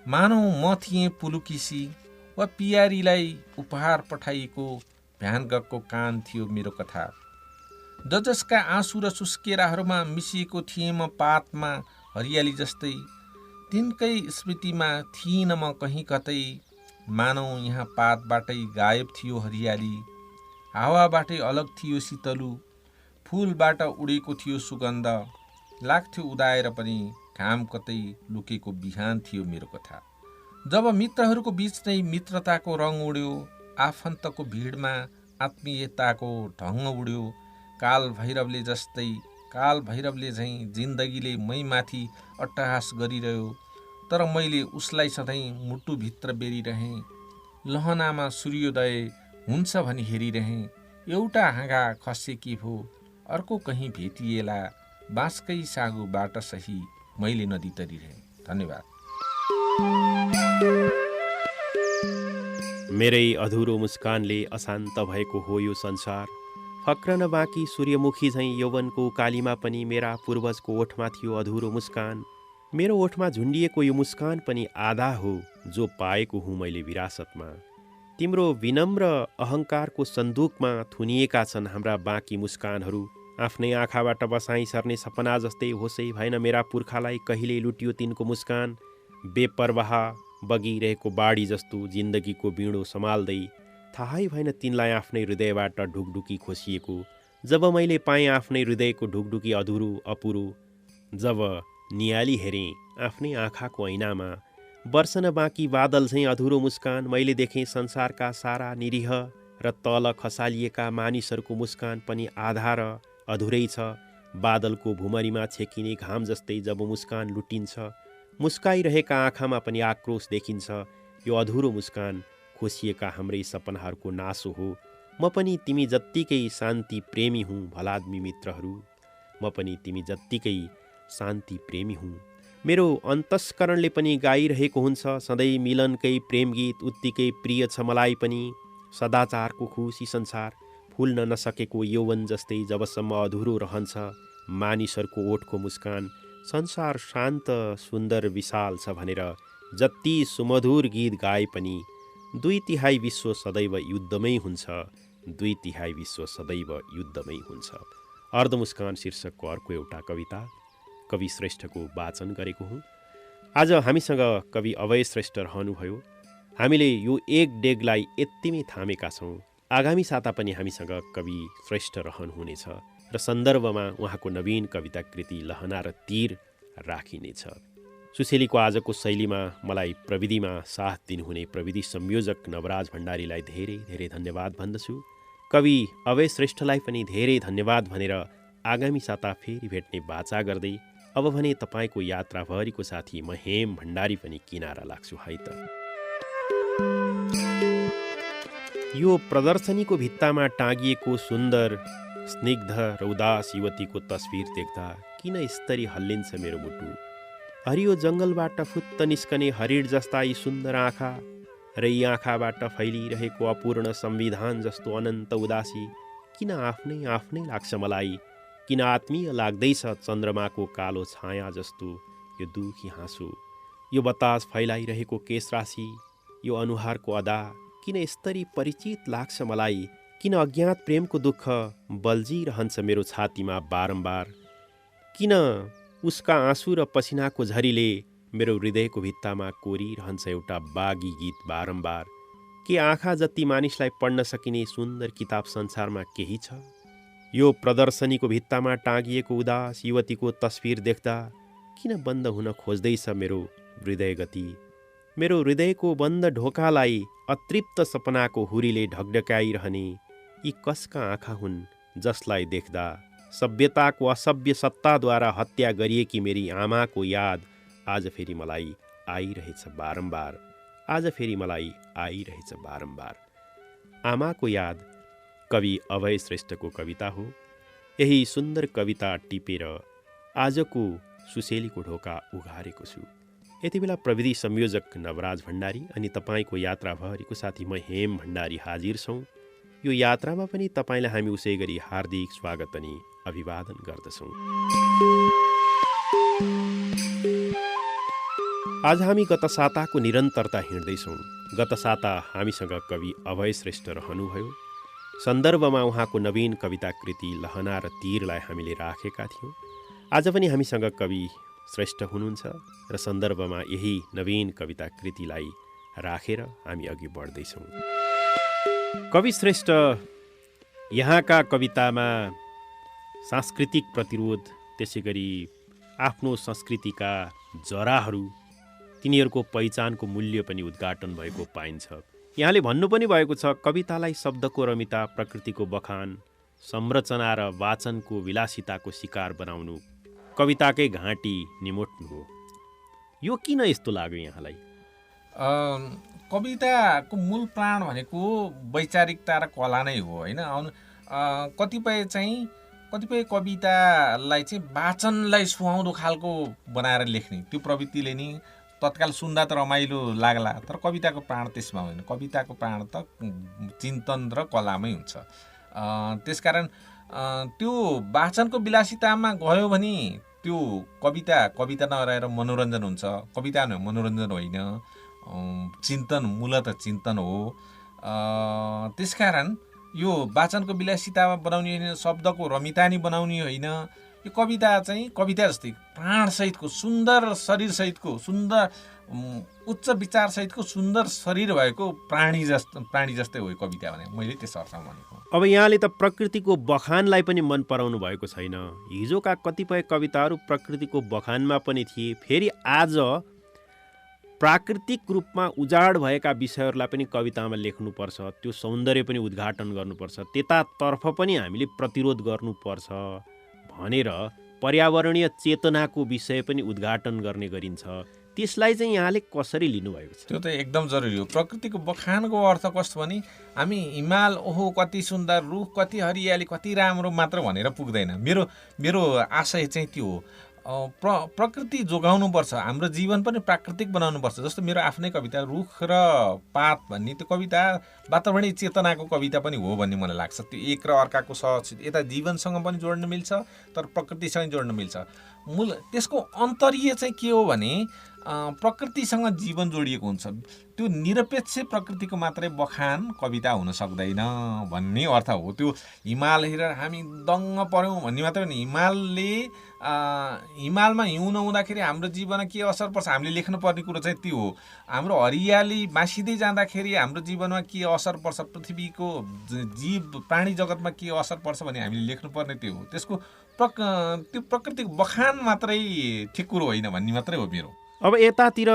मानौ म थिएँ पुलुकिसी वा पियारीलाई उपहार पठाइएको भ्यान गएको कान थियो मेरो कथा। जसका आँसु र सुस्केराहरूमा मिसिएको थिएँ म पातमा हरियाली जस्तै, तिनकै स्मृतिमा थिइनँ म कहीँ कतै। मानौ यहाँ पातबाटै गायब थियो हरियाली, हावाबाटै अलग थियो शीतलु, फुलबाट उडेको थियो सुगन्ध, लाग्थ्यो उदाएर पनि घाम कतै लुकेको बिहान थियो मेरो कथा। जब मित्रहरूको बीच नै मित्रताको रङ उड्यो, आफन्तको भिडमा आत्मीयताको ढङ्ग उड्यो, काल भैरवले झैँ जिन्दगीले मै माथि अट्टहास गरिरह्यो, तर मैले उसलाई सधैँ मुटुभित्र बेरिरहेँ। लहनामा सूर्योदय हुन्छ भनी हेरिरहेँ, एउटा हाँगा खसेकी भो अर्को कहीँ भेटिएला, बाँसकै सागुबाट सही मैले नदी तरिरहेँ। धन्यवाद। मेरै अधुरो मुस्कानले अशान्त भएको हो यो संसार, फक्रन बाँकी सूर्यमुखी झैँ यौवनको कालीमा पनि मेरा पूर्वजको ओठमा थियो अधुरो मुस्कान। मेरो ओठमा झुन्डिएको यो मुस्कान पनि आधा हो जो पाएको हुँ मैले विरासतमा। तिम्रो विनम्र अहङ्कारको सन्दुकमा थुनिएका छन् हाम्रा बाँकी मुस्कानहरू। आफ्नै आँखाबाट बसाइ सर्ने सपना जस्तै होसै भएन मेरा पुर्खालाई कहिले लुट्यो तिनको मुस्कान। बेपरवाह बगिरहेको बाढी जस्तो जिन्दगीको बिँडो सम्हाल्दै थाहै भएन तिनलाई आफ्नै हृदयबाट ढुकढुकी खोसिएको। जब मैले पाएँ आफ्नै हृदयको ढुकढुकी अधुरो अपुरो, जब नियाली हेरेँ आफ्नै आँखाको ऐनामा, वर्षन बाँकी बादल झैँ अधुरो मुस्कान मैले देखेँ संसारका सारा निरीह र तल खसालिएका मानिसहरूको मुस्कान पनि आधा र अधुरै छ। बादलको भुमरीमा छेकिने घाम जस्तै जब मुस्कान लुटिन्छ, मुस्काइरहेका आँखामा पनि आक्रोश देखिन्छ। यो अधुरो मुस्कान खोसिएका हाम्रै सपनाहरूको नासो हो। म पनि तिमी जत्तिकै शान्ति प्रेमी हुँ भलाद्मी मित्रहरू, म पनि तिमी जत्तिकै शान्ति प्रेमी हुँ। मेरो अन्तस्करणले पनि गाइरहेको हुन्छ सधैँ मिलनकै प्रेम गीत, उत्तिकै प्रिय छ मलाई पनि सदाचारको खुसी संसार। फुल्न नसकेको यौवन जस्तै जबसम्म अधुरो रहन्छ मानिसहरूको ओठको मुस्कान, संसार शान्त सुन्दर विशाल छ भनेर जति सुमधुर गीत गाए पनि 2/3 विश्व सदैव युद्धमै हुन्छ, 2/3 विश्व सदैव युद्धमै हुन्छ। अर्धमुस्कान शीर्षकको अर्को एउटा कविता कवि श्रेष्ठको वाचन गरेको हुँ। आज हामीसँग कवि अभय श्रेष्ठ रहनुभयो। हामीले यो एक डेगलाई यत्तिमै थामेका छौँ। आगामी साता पनि हामीसँग कवि श्रेष्ठ रहनुहुनेछ र सन्दर्भमा उहाँको नवीन कविता कृति लहना र तीर राखिनेछ। सुशेलीको आजको शैलीमा मलाई प्रविधिमा साथ दिनुहुने प्रविधि संयोजक नवराज भण्डारीलाई धेरै धेरै धन्यवाद भन्दछु। कवि अभय श्रेष्ठलाई पनि धेरै धन्यवाद भनेर आगामी साता फेरि भेट्ने बाचा गर्दै अब भने तपाईँको यात्राभरिको साथी म हेम भण्डारी पनि किनारा लाग्छु है त। यो प्रदर्शनीको भित्तामा टाँगिएको सुन्दर स्निग्ध र उदास युवतीको तस्बिर देख्दा किन स्तरी हल्लिन्छ मेरो मुटु। हरियो जङ्गलबाट फुत्त निस्कने हरिण जस्ता यी सुन्दर आँखा र यी आँखाबाट फैलिरहेको अपूर्ण संविधान जस्तो अनन्त उदासी किन आफ्नै आफ्नै लाग्छ मलाई। किन आत्मीय लाग्दैछ चन्द्रमाको कालो छाया जस्तो यो दुखी हाँसो। यो बतास फैलाइरहेको केश राशि, यो अनुहारको अदा किन यस्तरी परिचित लाग्छ मलाई। किन अज्ञात प्रेमको दुःख बल्झिरहन्छ मेरो छातीमा बारम्बार। किन उसका आँसु र पसिनाको झरीले मेरो हृदयको भित्तामा कोरिरहन्छ एउटा बागी गीत बारम्बार। के आँखा जति मानिसलाई पढ्न सकिने सुन्दर किताब संसारमा केही छ? यो प्रदर्शनीको भित्तामा टाँगिएको उदास युवतीको तस्विर देख्दा किन बन्द हुन खोज्दैछ मेरो हृदय गति? मेरो हृदयको बन्द ढोकालाई अतृप्त सपनाको हुरीले ढकढकाइरहने यी कसका आँखा हुन् जसलाई देख्दा सभ्यताको असभ्य सत्ताद्वारा हत्या गरिएकी मेरी आमाको याद आज फेरि मलाई आइरहेछ बारम्बार। आज फेरि मलाई आइरहेछ बारम्बार। आमाको याद कवि अभय श्रेष्ठको कविता हो। यही सुन्दर कविता टिपेर आजको सुसेलीको ढोका उघारेको छु। यति बेला प्रविधि संयोजक नवराज भण्डारी अनि तपाईँको यात्राभरिको साथी म हेम भण्डारी हाजिर छौँ। यो यात्रामा पनि तपाईँलाई हामी उसै गरी हार्दिक स्वागत अनि अभिवादन गर्दछौँ। आज हामी गत साताको निरन्तरता हिँड्दैछौँ। गत साता हामीसँग कवि अभय श्रेष्ठ रहनुभयो। सन्दर्भमा उहाँको नवीन कविता कृति लहना र तीरलाई हामीले राखेका थियौँ। आज पनि हामीसँग कवि श्रेष्ठ हुनुहुन्छ र सन्दर्भमा यही नवीन कविता कृतिलाई राखेर हामी अघि बढ्दैछौँ। कवि श्रेष्ठ यहाँका कवितामा सांस्कृतिक प्रतिरोध, त्यसै गरी आफ्नो संस्कृतिका जराहरू, तिनीहरूको पहिचानको मूल्य पनि उद्घाटन भएको पाइन्छ। यहाँले भन्नु पनि भएको छ, कवितालाई शब्दको रमिता, प्रकृतिको बखान, संरचना र वाचनको विलासिताको शिकार बनाउनु कविताकै घाँटी निमोट्नु हो। यो किन यस्तो लाग्यो यहाँलाई? कविताको मूल प्राण भनेको वैचारिकता र कला नै हो होइन। कतिपय कवितालाई चाहिँ वाचनलाई सुहाउँदो खालको बनाएर लेख्ने त्यो प्रवृत्तिले नि तत्काल सुन्दा त रमाइलो लाग्ला, तर कविताको प्राण त्यसमा होइन। कविताको प्राण त चिन्तन र कलामै हुन्छ। त्यसकारण त्यो वाचनको विलासितामा गयो भने त्यो कविता नरहेर मनोरञ्जन हुन्छ। कविता मनोरञ्जन होइन, चिन्तन मूलतः चिन्तन हो। त्यसकारण यो वाचनको विलासितामा बनाउने होइन, शब्दको रमिता नि बनाउने होइन। यो कविता चाहिँ कविता जस्तै प्राणसहितको, सुन्दर शरीरसहितको, सुन्दर उच्च विचारसहितको सुन्दर शरीर भएको प्राणी जस्तै हो कविता भने। मैले त्यस अर्थमा भनेको। अब यहाँले त प्रकृतिको बखानलाई पनि मन पराउनु भएको छैन। हिजोका कतिपय कविताहरू प्रकृतिको बखानमा पनि थिए। फेरि आज प्राकृतिक रूपमा उजाड भएका विषयहरूलाई पनि कवितामा लेख्नुपर्छ, त्यो सौन्दर्य पनि उद्घाटन गर्नुपर्छ, त्यतातर्फ पनि हामीले प्रतिरोध गर्नुपर्छ भनेर पर्यावरणीय चेतनाको विषय पनि उद्घाटन गर्ने गरिन्छ। त्यसलाई चाहिँ यहाँले कसरी लिनुभएको छ? त्यो त एकदम जरुरी हो। प्रकृतिको बखानको अर्थ कस्तो भने हामी हिमाल ओहो कति सुन्दर, रुख कति हरियाली, कति राम्रो मात्र भनेर पुग्दैन। मेरो आशय चाहिँ त्यो हो। प्रकृति जोगाउनुपर्छ, हाम्रो जीवन पनि प्राकृतिक बनाउनुपर्छ। जस्तो मेरो आफ्नै कविता रुख र पात भन्ने त्यो कविता वातावरणीय चेतनाको कविता पनि हो भन्ने मलाई लाग्छ। त्यो एक र अर्काको सहज यता जीवनसँग पनि जोड्न मिल्छ, तर प्रकृतिसँग जोड्न मिल्छ। मूल त्यसको अन्तर्य चाहिँ के हो भने प्रकृतिसँग जीवन जोडिएको हुन्छ। त्यो निरपेक्ष प्रकृतिको मात्रै बखान कविता हुन सक्दैन भन्ने अर्थ हो। त्यो हिमाल हेरेर हामी दङ्ग पर्यौँ भन्ने मात्रै होइन। हिमालमा हिउँ नहुँदाखेरि हाम्रो जीवनमा के असर पर्छ हामीले लेख्नुपर्ने कुरो चाहिँ त्यो हो। हाम्रो हरियाली मासिँदै जाँदाखेरि हाम्रो जीवनमा के असर पर्छ, पृथ्वीको जीव प्राणी जगतमा के असर पर्छ भने हामीले लेख्नुपर्ने त्यो हो। त्यसको त्यो प्रकृतिको बखान मात्रै ठिक कुरो होइन भन्ने मात्रै हो मेरो। अब यतातिर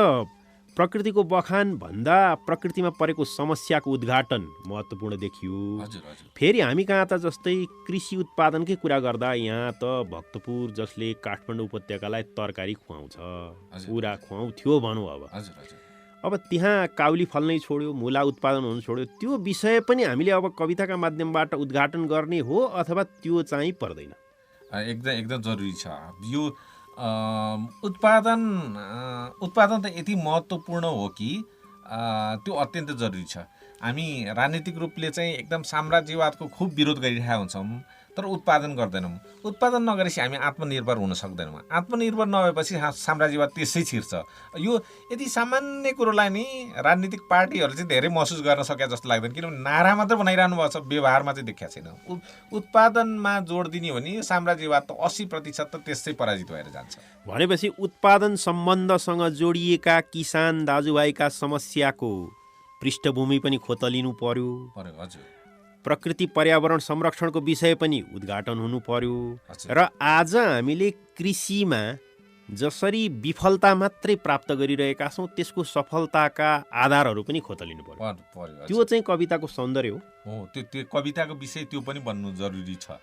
प्रकृतिको बखान भन्दा प्रकृतिमा परेको समस्याको उद्घाटन महत्त्वपूर्ण देखियो। फेरि हामी कहाँ त जस्तै कृषि उत्पादनकै कुरा गर्दा यहाँ त भक्तपुर जसले काठमाडौँ उपत्यकालाई तरकारी खुवाउँछ, पुरा खुवाउँथ्यो भनौँ। अब त्यहाँ काउली फल्नै छोड्यो, मूला उत्पादन हुन छोड्यो। त्यो विषय पनि हामीले अब कविताका माध्यमबाट उद्घाटन गर्ने हो अथवा त्यो चाहिँ पर्दैन? एकदम जरुरी छ। यो उत्पादन त यति महत्त्वपूर्ण हो कि त्यो अत्यन्त जरुरी छ। हामी राजनीतिक रूपले चाहिँ एकदम साम्राज्यवादको खुब विरोध गरिरहेका हुन्छौँ, तर उत्पादन गर्दैनौँ। उत्पादन नगरेपछि हामी आत्मनिर्भर हुन सक्दैनौँ। आत्मनिर्भर नभएपछि साम्राज्यवाद त्यसै छिर्छ। यो यति सामान्य कुरोलाई नि राजनीतिक पार्टीहरू चाहिँ धेरै महसुस गर्न सके जस्तो लाग्दैन, किनभने नारा मात्रै बनाइरहनु भएको छ, व्यवहारमा चाहिँ देखिएको छैन। उत्पादनमा जोड दिने हो भने साम्राज्यवाद त 80% त त्यसै पराजित भएर जान्छ। भनेपछि उत्पादन सम्बन्धसँग जोडिएका किसान दाजुभाइका समस्याको पृष्ठभूमि पनि खोतलिनु पर्यो। हजुर। प्रकृति पर्यावरण संरक्षणको विषय पनि उद्घाटन हुनु पर्यो। हजुर। र आज हामीले कृषिमा जसरी विफलता मात्रै प्राप्त गरिरहेका छौँ त्यसको सफलताका आधारहरू पनि खोतलिनु पर्यो। पर्यो। त्यो चाहिँ कविताको सौन्दर्य हो। हो, त्यो कविताको विषय त्यो पनि बन्नु जरुरी छ।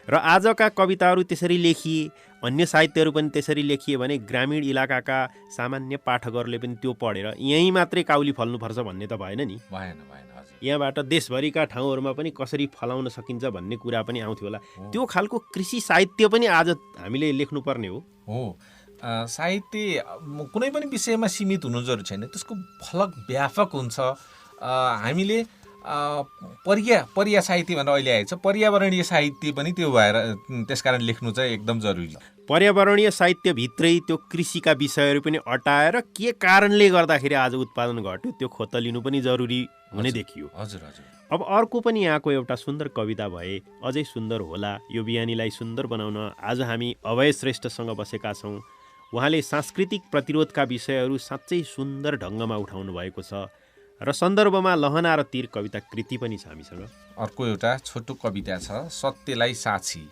र आजका कविताहरू त्यसरी लेखिए, अन्य साहित्यहरू पनि त्यसरी लेखिए भने ग्रामीण इलाकाका सामान्य पाठकहरूले पनि त्यो पढेर यहीँ मात्रै काउली फल्नुपर्छ भन्ने त भएन नि। भएन हजुर। यहाँबाट देशभरिका ठाउँहरूमा पनि कसरी फलाउन सकिन्छ भन्ने कुरा पनि आउँथ्यो होला। त्यो खालको कृषि साहित्य पनि आज हामीले लेख्नुपर्ने हो। साहित्य कुनै पनि विषयमा सीमित हुनु जरुरी छैन, त्यसको फलक व्यापक हुन्छ। हामीले पर्या साहित्य भनेर अहिले आएको छ, पर्यावरणीय साहित्य पनि त्यो भएर त्यसकारण लेख्नु चाहिँ एकदम जरुरी छ। पर्यावरणीय साहित्यभित्रै त्यो कृषिका विषयहरू पनि अटाएर के कारणले गर्दाखेरि आज उत्पादन घट्यो त्यो खोतलिनु पनि जरुरी हुने देखियो। हजुर। अब अर्को पनि यहाँको एउटा सुन्दर कविता भए अझै सुन्दर होला। यो बिहानीलाई सुन्दर बनाउन आज हामी अभय श्रेष्ठसँग बसेका छौँ। उहाँले सांस्कृतिक प्रतिरोधका विषयहरू साँच्चै सुन्दर ढङ्गमा उठाउनु भएको छ र सन्दर्भमा लहना र तीर कविता कृति पनि छ हामीसँग। अर्को एउटा छोटो कविता छ, सत्यलाई साक्षी।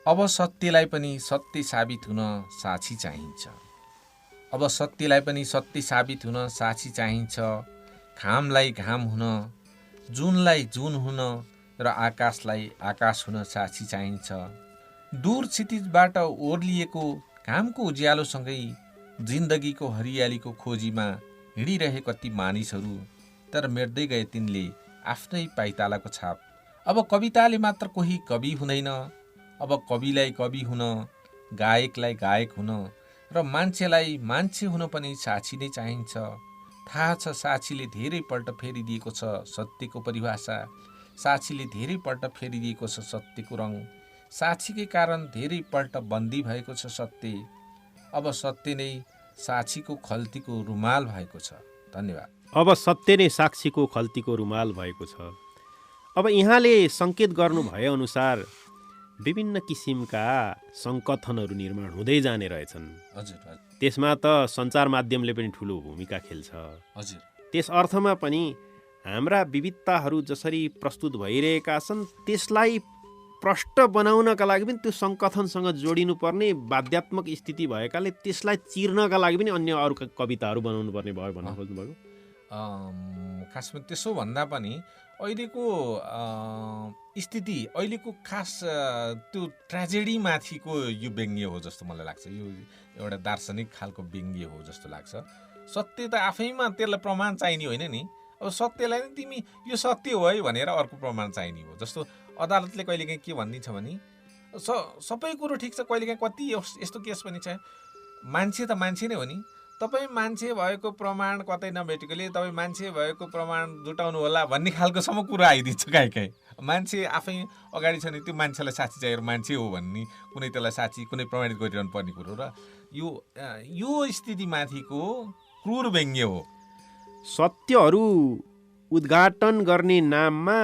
अब सत्यलाई पनि सत्य साबित हुन साक्षी चाहिन्छ। अब सत्यलाई पनि सत्य साबित हुन साक्षी चाहिन्छ। घामलाई घाम हुन, जुनलाई जुन हुन र आकाशलाई आकाश हुन साक्षी चाहिन्छ। दूर क्षितिजबाट ओर्लिएको घामको उज्यालोसँगै जिन्दगीको हरियालीको खोजीमा हिँडिरहे कति मानिसहरू, तर मेट्दै गए तिनले आफ्नै पाइतालाको छाप। अब कविताले मात्र कोही कवि हुँदैन, अब कविलाई कवि हुन, गायकलाई गायक हुन र मान्छेलाई मान्छे हुन पनि साक्षी नै चाहिन्छ। थाहा छ साक्षीले धेरैपल्ट फेरिदिएको छ सत्यको परिभाषा, साक्षीले धेरैपल्ट फेरिदिएको छ सत्यको रङ, साक्षीकै कारण धेरैपल्ट बन्दी भएको छ सत्य। अब सत्य नै साक्षीको खल्तीको रुमाल भएको छ। धन्यवाद। अब सत्य नै साक्षीको खल्तीको रुमाल भएको छ। अब यहाँले सङ्केत गर्नु भए अनुसार विभिन्न किसिमका सङ्कथनहरू निर्माण हुँदै जाने रहेछन्। हजुर। त्यसमा त सञ्चार माध्यमले पनि ठुलो भूमिका खेल्छ। हजुर। त्यस अर्थमा पनि हाम्रा विविधताहरू जसरी प्रस्तुत भइरहेका छन् त्यसलाई प्रष्ट बनाउनका लागि पनि त्यो सङ्कथनसँग जोडिनुपर्ने बाध्यात्मक स्थिति भएकाले त्यसलाई चिर्नका लागि पनि अन्य अरू कविताहरू बनाउनु पर्ने भयो भन्न खोज्नुभएको। खासमा त्यसो भन्दा पनि अहिलेको स्थिति, अहिलेको खास त्यो ट्रेजेडीमाथिको यो व्यङ्ग्य हो जस्तो मलाई लाग्छ। यो एउटा दार्शनिक खालको व्यङ्ग्य हो जस्तो लाग्छ। सत्य त आफैमा त्यसलाई प्रमाण चाहिने होइन नि। अब सत्यलाई नै तिमी यो सत्य हो है भनेर अर्को प्रमाण चाहिने हो। जस्तो अदालतले कहिलेकाहीँ के भनिदिन्छ भने सबै कुरो ठिक छ, कहिलेकाहीँ कति यस्तो केस पनि छ, मान्छे त मान्छे नै हो नि, तपाईँ मान्छे भएको प्रमाण कतै नभेटेकोले तपाईँ मान्छे भएको प्रमाण जुटाउनु होला भन्ने खालकोसम्म कुरा आइदिन्छ। काहीँ मान्छे आफै अगाडि छ नि, त्यो मान्छेलाई साक्षी चाहिएर मान्छे हो भन्ने कुनै त्यसलाई साक्षी कुनै प्रमाणित गरिरहनु पर्ने कुरो र यो स्थितिमाथिको क्रूर व्यङ्ग्य हो। सत्यहरू उद्घाटन गर्ने नाममा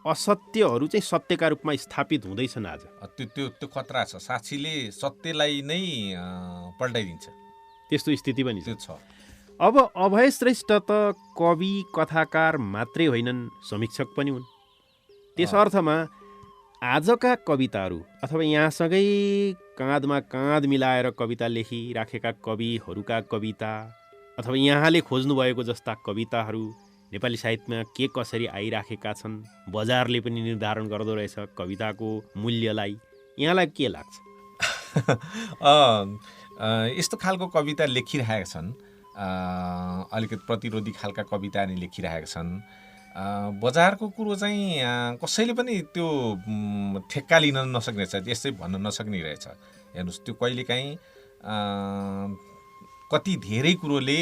असत्यहरू चाहिँ सत्यका रूपमा स्थापित हुँदैछन् आज। त्यो खतरा छ। साक्षीले सत्यलाई नै पल्टाइदिन्छ। त्यस्तो स्थिति पनि छ। अब अभय श्रेष्ठ त कवि कथाकार मात्रै होइनन्, समीक्षक पनि हुन्। त्यस अर्थमा आजका कविताहरू अथवा यहाँसँगै काँधमा काँध मिलाएर कविता लेखिराखेका कविहरूका कविता अथवा यहाँले खोज्नुभएको जस्ता कविताहरू नेपाली साहित्यमा के कसरी आइराखेका छन्, बजारले पनि निर्धारण गर्दो रहेछ कविताको मूल्यलाई, यहाँलाई के लाग्छ? यस्तो खालको कविता लेखिरहेका छन्, अलिकति प्रतिरोधी खालका कविता नि लेखिरहेका छन्। बजारको कुरो चाहिँ कसैले पनि त्यो ठेक्का लिन नसक्ने रहेछ, यसै भन्न नसक्ने रहेछ। हेर्नुहोस्, त्यो कहिलेकाहीँ कति धेरै कुरोले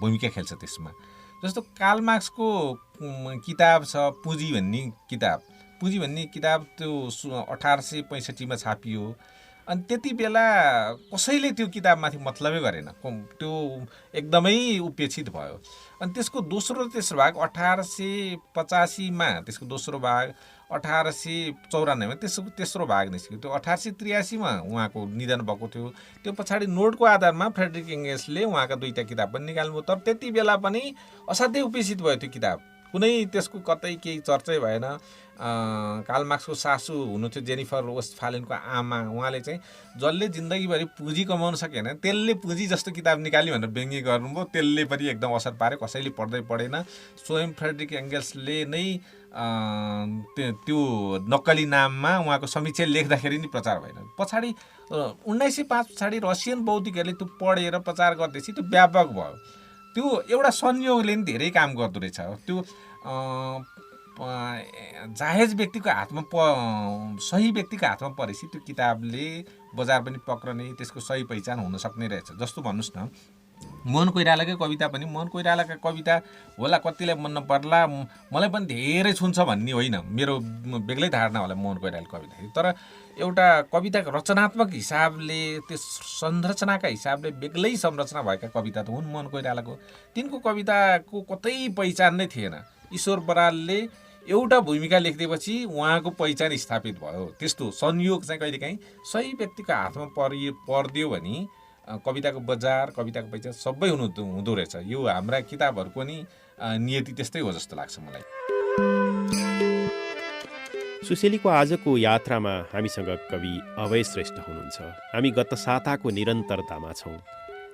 भूमिका खेल्छ त्यसमा। जस्तो कार्ल मार्क्सको किताब छ पुँजी भन्ने किताब। पुँजी भन्ने किताब त्यो 1865 छापियो। अनि त्यति बेला कसैले त्यो किताबमाथि मतलबै गरेन, त्यो एकदमै उपेक्षित भयो। अनि त्यसको दोस्रो र तेस्रो भाग 1885 त्यसको दोस्रो भाग, 1894 त्यसको तेस्रो भाग निस्क्यो। त्यो 1883 उहाँको निधन भएको थियो। त्यो पछाडि नोटको आधारमा फ्रेडरिक एङ्गेल्सले उहाँका दुईटा किताब पनि निकाल्नुभयो। तर त्यति बेला पनि असाध्यै उपेक्षित भयो त्यो किताब। कुनै त्यसको कतै केही चर्चै भएन। कार्ल मार्क्सको सासू हुनुहुन्थ्यो जेनिफर वेस्टफालेनको आमा, उहाँले चाहिँ जसले जिन्दगीभरि पुँजी कमाउन सकेन त्यसले पुँजी जस्तो किताब निकाल्यो भनेर व्यङ्ग्य गर्नुभयो। त्यसले पनि एकदम असर पार्यो, कसैले पढेन। स्वयं फ्रेडरिक एङ्गल्सले नै त्यो नक्कली नाममा उहाँको समीक्षा लेख्दाखेरि नि प्रचार भएन। पछाडि 1905 पछाडि रसियन बौद्धिकहरूले त्यो पढेर प्रचार गर्दैछ, त्यो व्यापक भयो। त्यो एउटा संयोगले नि धेरै काम गर्दो रहेछ। त्यो जाहेज व्यक्तिको हातमा सही व्यक्तिको हातमा परेपछि त्यो किताबले बजार पनि पक्रने, त्यसको सही पहिचान हुन सक्ने रहेछ। जस्तो भन्नुहोस् न, मोहन कोइरालाकै कविता पनि, मोहन कोइरालाका कविता होला कतिलाई मन नपर्ला, मलाई पनि धेरै छुन्छ भन्ने होइन, मेरो बेग्लै धारणा होला मोहन कोइरालाको कविता। तर एउटा कविताको रचनात्मक हिसाबले, त्यो संरचनाका हिसाबले बेग्लै संरचना भएका कविता त हुन् मोहन कोइरालाको। तिनको कविताको कतै पहिचान नै थिएन। ईश्वर बरालले एउटा भूमिका लेखिदिएपछि उहाँको पहिचान स्थापित भयो। त्यस्तो संयोग चाहिँ कहिलेकाहीँ सही व्यक्तिको हातमा परिदियो भने कविताको बजार, कविताको पहिचान सबै हुँदो रहेछ। यो हाम्रा किताबहरूको नि नियति त्यस्तै हो जस्तो लाग्छ मलाई। सुशेलीको आजको यात्रामा हामीसँग कवि अभय श्रेष्ठ हुनुहुन्छ। हामी गत साताको निरन्तरतामा छौँ।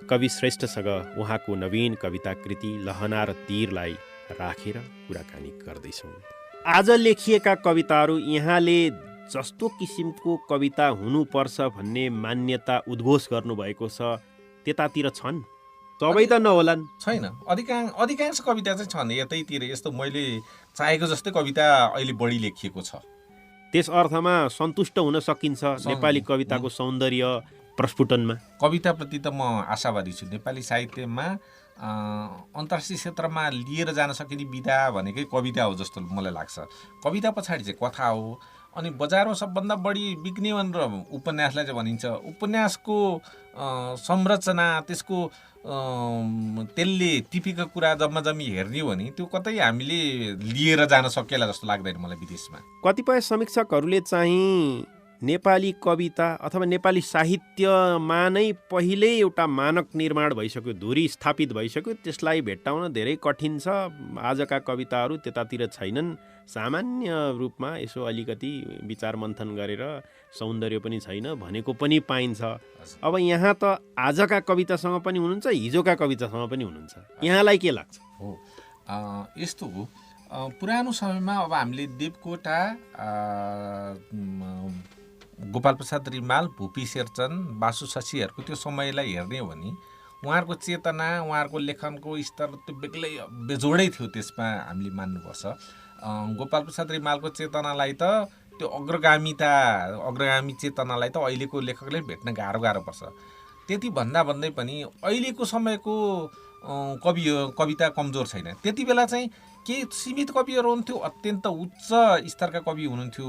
कवि श्रेष्ठसँग उहाँको नवीन कविता कृति लहना र तीरलाई राखेर कुराकानी गर्दैछौँ। आज लेखिएका कविताहरू यहाँले जस्तो किसिमको कविता हुनुपर्छ भन्ने मान्यता उद्घोष गर्नुभएको छ, त्यतातिर छन्? सबै त नहोलान्। छैन, अधिकांश कविता चाहिँ छन् यतैतिर। यस्तो मैले चाहेको जस्तै कविता अहिले बढी लेखिएको छ। त्यस अर्थमा सन्तुष्ट हुन सकिन्छ नेपाली कविताको सौन्दर्य प्रस्फुटनमा? कविताप्रति त म आशावादी छु। नेपाली साहित्यमा अन्तर्राष्ट्रिय क्षेत्रमा लिएर जान सकिने विधा भनेकै कविता हो जस्तो मलाई लाग्छ। कविता पछाडि चाहिँ कथा हो। अनि बजारमा सबभन्दा बढी बिक्ने भनेर उपन्यासलाई चाहिँ भनिन्छ। उपन्यासको संरचना, त्यसको त्यसले टिपेको कुरा जम्मी हेर्ने हो भने त्यो कतै हामीले लिएर जान सकेला जस्तो लाग्दैन मलाई विदेशमा। कतिपय समीक्षकहरूले चाहिँ नेपाली कविता अथवा नेपाली साहित्यमा नै पहिल्यै एउटा मानक निर्माण भइसक्यो, धुरी स्थापित भइसक्यो, त्यसलाई भेट्टाउन धेरै कठिन छ। आजका कविताहरू त्यतातिर छैनन्। सामान्य रूपमा यसो अलिकति विचार मन्थन गरेर सौन्दर्य पनि छैन भनेको पनि पाइन्छ। अब यहाँ त आजका कवितासँग पनि हुनुहुन्छ, हिजोका कवितासँग पनि हुनुहुन्छ। यहाँलाई के लाग्छ? हो, यस्तो हो। पुरानो समयमा अब हामीले देवकोटा, गोपाल प्रसाद रिमाल, भुपी शेरचन, बासु शशीहरूको त्यो समयलाई हेर्ने हो भने उहाँहरूको चेतना, उहाँहरूको लेखनको स्तर त्यो बेग्लै बेजोडै थियो। त्यसमा हामीले मान्नुपर्छ। गोपाल प्रसाद रिमालको चेतनालाई त, त्यो अग्रगामी चेतनालाई त अहिलेको लेखकले भेट्न गाह्रो पर्छ। त्यति भन्दै पनि अहिलेको समयको कविता कमजोर छैन। त्यति बेला चाहिँ केही सीमित कविहरू हुन्थ्यो, अत्यन्त उच्च स्तरका कवि हुनुहुन्थ्यो।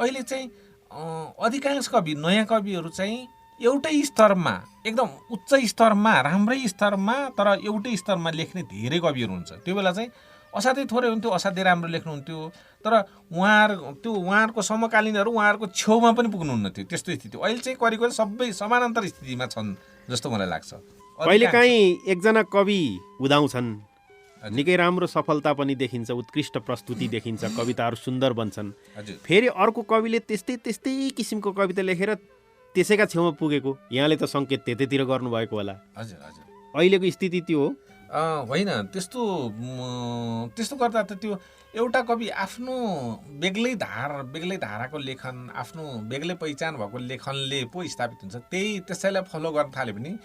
अहिले चाहिँ अधिकांश कवि, नयाँ कविहरू चाहिँ एउटै स्तरमा, एकदम उच्च स्तरमा, राम्रै स्तरमा, तर एउटै स्तरमा लेख्ने धेरै कविहरू हुन्छ। त्यो बेला चाहिँ असाध्यै थोरै हुन्थ्यो, असाध्यै राम्रो लेख्नुहुन्थ्यो। तर उहाँहरूको समकालीनहरू उहाँहरूको छेउमा पनि पुग्नुहुन्न थियो, त्यस्तो स्थिति। अहिले चाहिँ करिब सबै समानान्तर स्थितिमा छन् जस्तो मलाई लाग्छ। कहिलेकाहीँ एकजना कवि उदाउँछन्, निकै राम्रो सफलता पनि देखिन्छ, उत्कृष्ट प्रस्तुति देखिन्छ, कविताहरू सुन्दर बन्छन्। फेरि अर्को कविले त्यस्तै किसिमको कविता लेखेर त्यसैका छेउमा पुगेको। यहाँले त सङ्केत त्यतैतिर गर्नुभएको होला। हजुर। अहिलेको स्थिति त्यो हो? होइन, त्यस्तो गर्दा त त्यो एउटा कवि आफ्नो बेग्लै धाराको लेखन, आफ्नो बेग्लै पहिचान भएको लेखनले पो स्थापित हुन्छ। त्यसैलाई फलो गर्न थाल्यो भने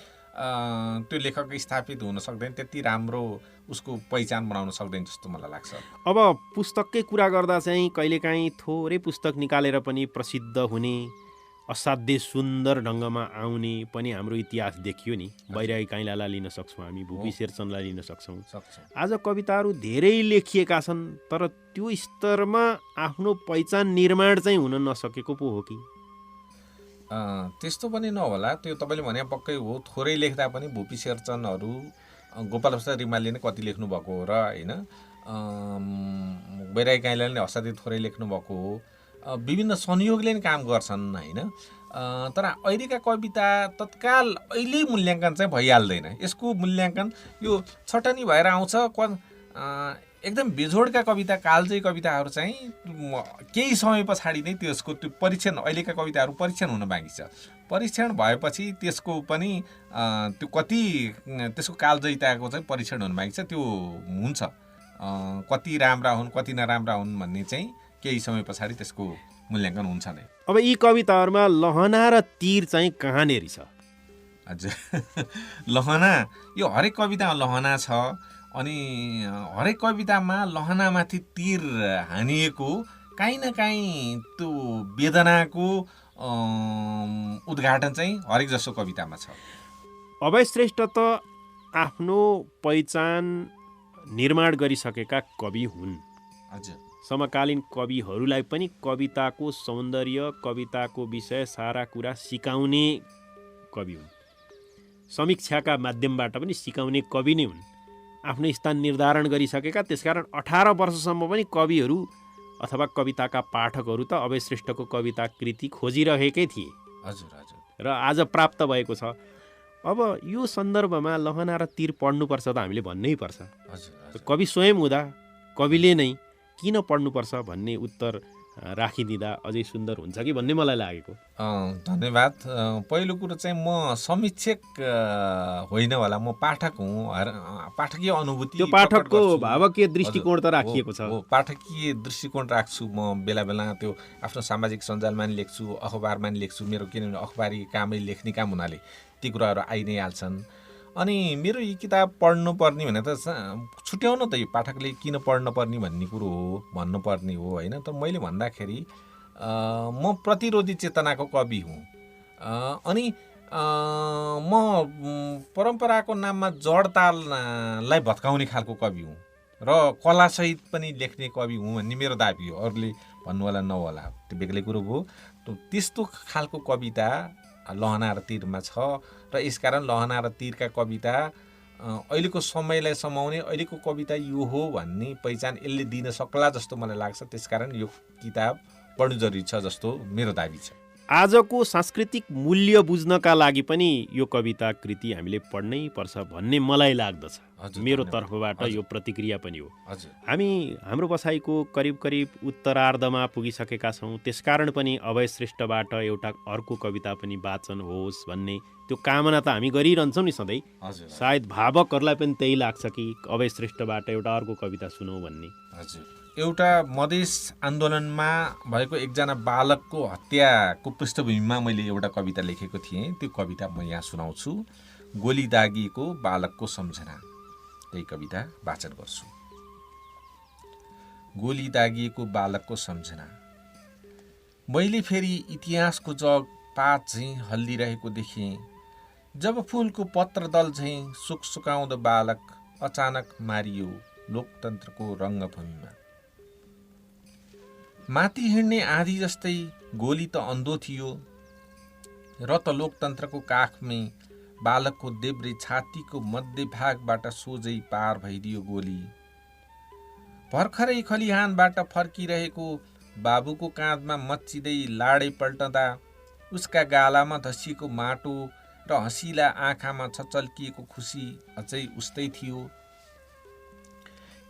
त्यो लेखक स्थापित हुन सक्दैन, त्यति राम्रो उसको पहिचान बनाउन सक्दैन जस्तो मलाई लाग्छ। अब पुस्तककै कुरा गर्दा चाहिँ कहिलेकाहीँ थोरै पुस्तक निकालेर पनि प्रसिद्ध हुने, असाध्यै सुन्दर ढङ्गमा आउने पनि हाम्रो इतिहास देखियो नि। बैरागी काइँलालाई लिन सक्छौँ हामी, भुपी शेरचनलाई लिन सक्छौँ। आज कविताहरू धेरै लेखिएका छन्, तर त्यो स्तरमा आफ्नो पहिचान निर्माण चाहिँ हुन नसकेको पो हो कि? त्यस्तो पनि नहोला। त्यो तपाईँले भने पक्कै हो। थोरै लेख्दा पनि भुपी शेरचनहरू, गोपाल प्रसाद रिमालले नै कति लेख्नुभएको हो र होइन, बैरागी काइँलाले नै असाध्यै थोरै लेख्नुभएको हो। विभिन्न संयोगले नै काम गर्छन् होइन। तर अहिलेका कविता तत्काल अहिले मूल्याङ्कन चाहिँ भइहाल्दैन। यसको मूल्याङ्कन यो छटनी भएर आउँछ। एकदम बेजोडका कविता, कालजयी कविताहरू चाहिँ केही समय पछाडि नै त्यसको त्यो परीक्षण, अहिलेका कविताहरू परीक्षण हुन बाँकी छ। परीक्षण भएपछि त्यसको पनि त्यो कति त्यसको कालजयिताको चाहिँ परीक्षण हुन बाँकी छ। त्यो हुन्छ, कति राम्रा हुन् कति नराम्रा हुन् भन्ने चाहिँ केही समय पछाडि त्यसको मूल्याङ्कन हुन्छ नै। अब यी कविताहरूमा लहना र तीर चाहिँ कहाँनेरि छ? हजुर, लहना, यो हरेक कवितामा लहना छ। अनि हरेक कवितामा लहनामाथि तीर हानिएको काहीँ न काहीँ त्यो वेदनाको उद्घाटन चाहिँ हरेक जसो कवितामा छ। अभय श्रेष्ठ त आफ्नो पहिचान निर्माण गरिसकेका कवि हुन्। हजुर, समकालीन कविहरूलाई पनि कविताको सौन्दर्य, कविताको विषय, सारा कुरा सिकाउने कवि हुन्। समीक्षाका माध्यमबाट पनि सिकाउने कवि नै हुन्। आफ्नो स्थान निर्धारण गरिसकेका, त्यसकारण 18 वर्षसम्म पनि कविहरू अथवा कविताका पाठकहरू त अभय श्रेष्ठको कविता कृति खोजिरहेकै थिए। हजुर हजुर, र आज प्राप्त भएको छ। अब यो सन्दर्भमा लहना र तीर पढ्नुपर्छ त हामीले भन्नै पर्छ। हजुर, कवि स्वयं हुँदा कविले नै किन पढ्नुपर्छ भन्ने उत्तर राखिदिँदा अझै सुन्दर हुन्छ कि भन्ने मलाई लागेको। धन्यवाद। पहिलो कुरो चाहिँ म समीक्षक होइन होला, म पाठक हुँ। पाठकीय अनुभूति, त्यो पाठकको भावकीय दृष्टिकोण त राखिएको छ। पाठकीय दृष्टिकोण राख्छु म। बेला बेला त्यो आफ्नो सामाजिक सञ्जालमा नि लेख्छु, अखबारमा नि लेख्छु। मेरो किनभने अखबारी कामै लेख्ने काम हुनाले ती कुराहरू आइ नै हाल्छन्। अनि मेरो यो किताब पढ्नुपर्ने भने त छुट्याउनु त यो पाठकले किन पढ्नुपर्ने भन्ने कुरो हो, भन्नुपर्ने हो होइन। तर मैले भन्दाखेरि म प्रतिरोधी चेतनाको कवि हुँ। अनि म परम्पराको नाममा जडताललाई भत्काउने खालको कवि हुँ र कलासहित पनि लेख्ने कवि हुँ भन्ने मेरो दाबी हो। अरूले भन्नु होला नहोला, त्यो बेग्लै कुरो भयो। त्यस्तो खालको कविता लहना र तीरमा छ र यसकारण लहना र तीरका कविता अहिलेको समयलाई समाउने, अहिलेको कविता यो हो भन्ने पहिचान यसले दिन सक्ला जस्तो मलाई लाग्छ। त्यसकारण यो किताब पढ्नु जरुरी छ जस्तो मेरो दाबी छ। आजको सांस्कृतिक मूल्य बुझ्नका लागि पनि यो कविता कृति हामीले पढ्नै पर्छ भन्ने मलाई लाग्दछ। मेरो तर्फबाट यो प्रतिक्रिया पनि हो। हामी हाम्रो बसाइको करिब करिब उत्तरार्धमा पुगिसकेका छौँ। त्यसकारण पनि अभय श्रेष्ठबाट एउटा अर्को कविता पनि वाचन होस् भन्ने त्यो कामना त हामी गरिरहन्छौँ नि सधैँ। सायद भावकहरूलाई पनि त्यही लाग्छ कि अभय श्रेष्ठबाट एउटा अर्को कविता सुनौँ भन्ने। एउटा मधेस आन्दोलनमा भएको एकजना बालकको हत्याको पृष्ठभूमिमा मैले एउटा कविता लेखेको थिएँ। त्यो कविता म यहाँ सुनाउँछु। गोली दागिएको बालकको सम्झना। त्यही कविता वाचन गर्छु। गोली दागिएको बालकको सम्झना। मैले फेरि इतिहासको जग पात झैँ हल्लिरहेको देखेँ। जब फुलको पत्र दल झैँ सुकसुकाउँदो बालक अचानक मारियो लोकतन्त्रको रङ्गभूमिमा। माथि हिँड्ने आधी जस्तै गोली त अन्धो थियो र त लोकतन्त्रको काखमै बालकको देब्रे छातीको मध्य भागबाट सोझै पार भइदियो गोली। भर्खरै खलिहानबाट फर्किरहेको बाबुको काँधमा मच्चिँदै लाडै पल्टँदा उसका गालामा धसिएको माटो र हँसिला आँखामा छचल्किएको खुसी अझै उस्तै थियो।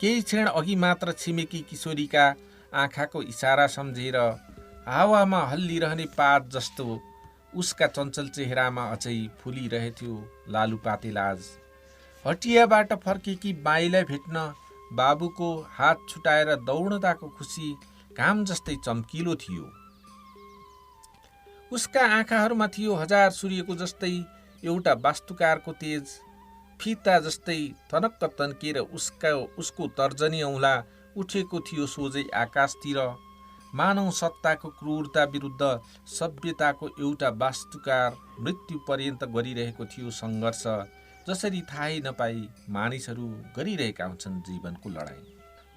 केही क्षण अघि मात्र छिमेकी किशोरीका आँखाको इसारा सम्झेर हावामा हल्लिरहने पात जस्तो उसका चञ्चल चेहरामा अझै फुलिरहेथ्यो लालुपाते लाज। हटियाबाट फर्केकी बाईलाई भेट्न बाबुको हात छुटाएर दौडँदाको खुसी घाम जस्तै चम्किलो थियो। उसका आँखाहरूमा थियो हजार सूर्यको जस्तै एउटा वास्तुकारको तेज। फिता जस्तै थनक्क तन्केर उसको तर्जनी औँला उठेको थियो सोझै आकाशतिर। मानव सत्ताको क्रूरता विरुद्ध सभ्यताको एउटा वास्तुकार मृत्यु पर्यन्त गरिरहेको थियो सङ्घर्ष। जसरी थाहै नपाई मानिसहरू गरिरहेका हुन्छन् जीवनको लडाईँ।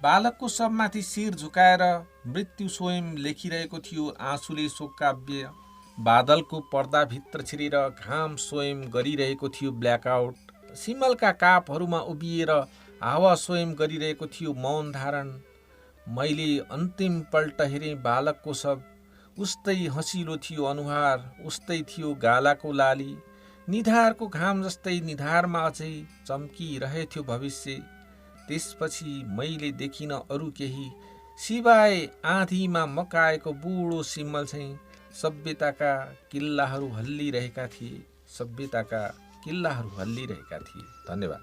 बालकको सबमाथि शिर झुकाएर मृत्यु स्वयं लेखिरहेको थियो आँसुले शोक काव्य। बादलको पर्दाभित्र छिरेर घाम स्वयं गरिरहेको थियो ब्ल्याकआउट। सिमलका कापहरूमा उभिएर हावा स्वयं गरिरहेको थियो मौन धारण। मैले अन्तिम पल्ट हेरेँ बालकको सब। उस्तै हँसिलो थियो अनुहार, उस्तै थियो गालाको लाली। निधारको घाम जस्तै निधारमा अझै चम्किरहेथ्यो भविष्य। त्यसपछि मैले देखिन अरू केही सिवाय आँधीमा मकाएको बुढो सिम्मल चाहिँ सभ्यताका किल्लाहरू हल्लिरहेका थिए। सभ्यताका किल्लाहरू हल्लिरहेका थिए। धन्यवाद।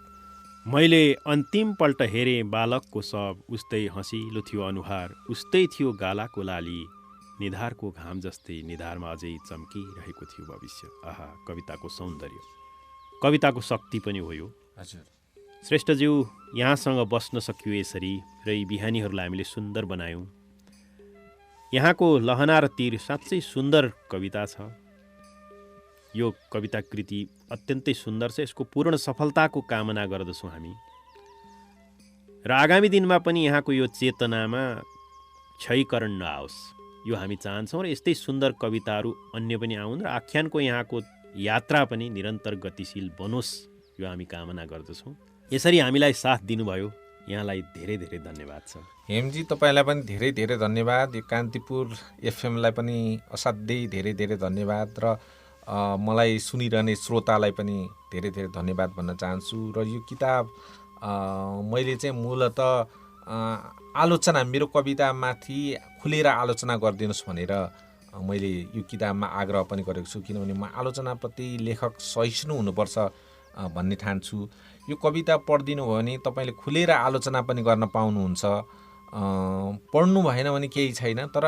मैले अन्तिम पल्ट हेरेँ बालकको सब, उस्तै हँसिलो थियो अनुहार, उस्तै थियो गालाको लाली, निधारको घाम जस्तै निधारमा अझै चम्किरहेको थियो भविष्य। आहा, कविताको सौन्दर्य, कविताको शक्ति पनि हो यो। हजुर श्रेष्ठज्यू, यहाँसँग बस्न सकियो यसरी र यी बिहानीहरूलाई हामीले सुन्दर बनायौँ। यहाँको लहना र तीर साँच्चै सुन्दर कविता छ। यो कविता कृति अत्यन्तै सुन्दर छ। यसको पूर्ण सफलताको कामना गर्दछौँ हामी र आगामी दिनमा पनि यहाँको यो चेतनामा क्षयीकरण नआओस्, यो हामी चाहन्छौँ र यस्तै सुन्दर कविताहरू अन्य पनि आउन् र आख्यानको यहाँको यात्रा पनि निरन्तर गतिशील बनोस्, यो हामी कामना गर्दछौँ। यसरी हामीलाई साथ दिनुभयो, यहाँलाई धेरै धेरै धन्यवाद छ। हेमजी, तपाईँलाई पनि धेरै धेरै धन्यवाद। यो कान्तिपुर एफएमलाई पनि असाध्यै धेरै धेरै धन्यवाद र मलाई सुनिरहने श्रोतालाई पनि धेरै धेरै धन्यवाद भन्न चाहन्छु। र यो किताब मैले चाहिँ मूलत आलोचना, मेरो कवितामाथि खुलेर आलोचना गरिदिनुहोस् भनेर मैले यो किताबमा आग्रह पनि गरेको छु, किनभने म आलोचनाप्रति लेखक सहिष्णु हुनुपर्छ भन्ने ठान्छु। यो कविता पढिदिनु भयो भने तपाईँले खुलेर आलोचना पनि गर्न पाउनुहुन्छ। पढ्नु भएन भने केही छैन, तर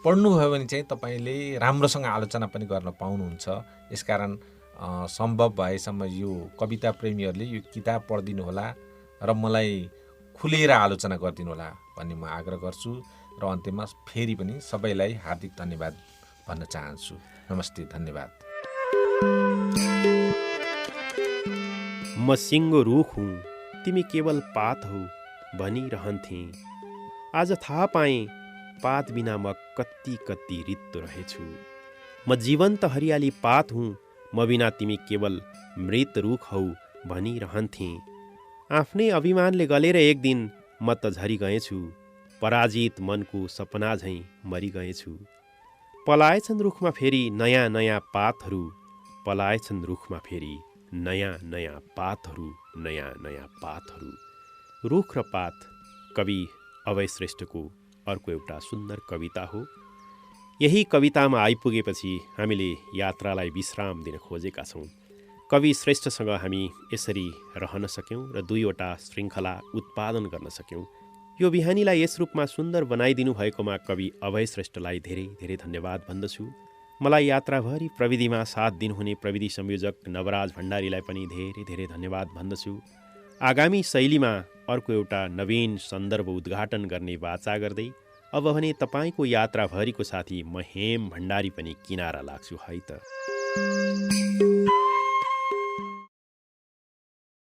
पढ्नुभयो भने चाहिँ तपाईँले राम्रोसँग आलोचना पनि गर्न पाउनुहुन्छ। यसकारण सम्भव भएसम्म यो कविता प्रेमीहरूले यो किताब पढिदिनु होला र मलाई खुलेर आलोचना गरिदिनु होला भन्ने म आग्रह गर्छु। र अन्त्यमा फेरि पनि सबैलाई हार्दिक धन्यवाद भन्न चाहन्छु। नमस्ते, धन्यवाद। म सिङ्गो रुख हुँ, तिमी केवल पात हौ भनिरहन्थेँ। आज थाहा पाएँ पात बिना म कति कति रित्तो रहेछु। म जीवन्त हरियाली पात हुँ, म बिना तिमी केवल मृत रुख हौ भनिरहन्थेँ। आफ्नै अभिमानले गलेर एक दिन म त झरिगएछु, पराजित मनको सपना झैँ मरिगएछु। पलाएछन् रुखमा फेरि नयाँ नयाँ पातहरू, पलाएछन् रुखमा फेरि नयाँ नयाँ पातहरू, नयाँ नयाँ पातहरू। रुख र पात कवि अभय श्रेष्ठको अर्को एउटा सुन्दर कविता हो। यही कवितामा आइपुगेपछि हामीले यात्रालाई विश्राम दिन खोजेका छौँ। कवि श्रेष्ठसँग हामी यसरी रहन सक्यौँ र दुईवटा श्रृङ्खला उत्पादन गर्न सक्यौँ। यो बिहानीलाई यस रूपमा सुन्दर बनाइदिनु भएकोमा कवि अभय श्रेष्ठलाई धेरै धेरै धन्यवाद भन्दछु। मलाई यात्राभरि प्रविधिमा साथ दिनुहुने प्रविधि संयोजक नवराज भण्डारीलाई पनि धेरै धेरै धन्यवाद भन्दछु। आगामी शैलीमा अर्को एउटा नवीन सन्दर्भ उद्घाटन गर्ने वाचा गर्दै अब भने तपाईँको यात्राभरिको साथी म हेम भण्डारी पनि किनारा लाग्छु है त।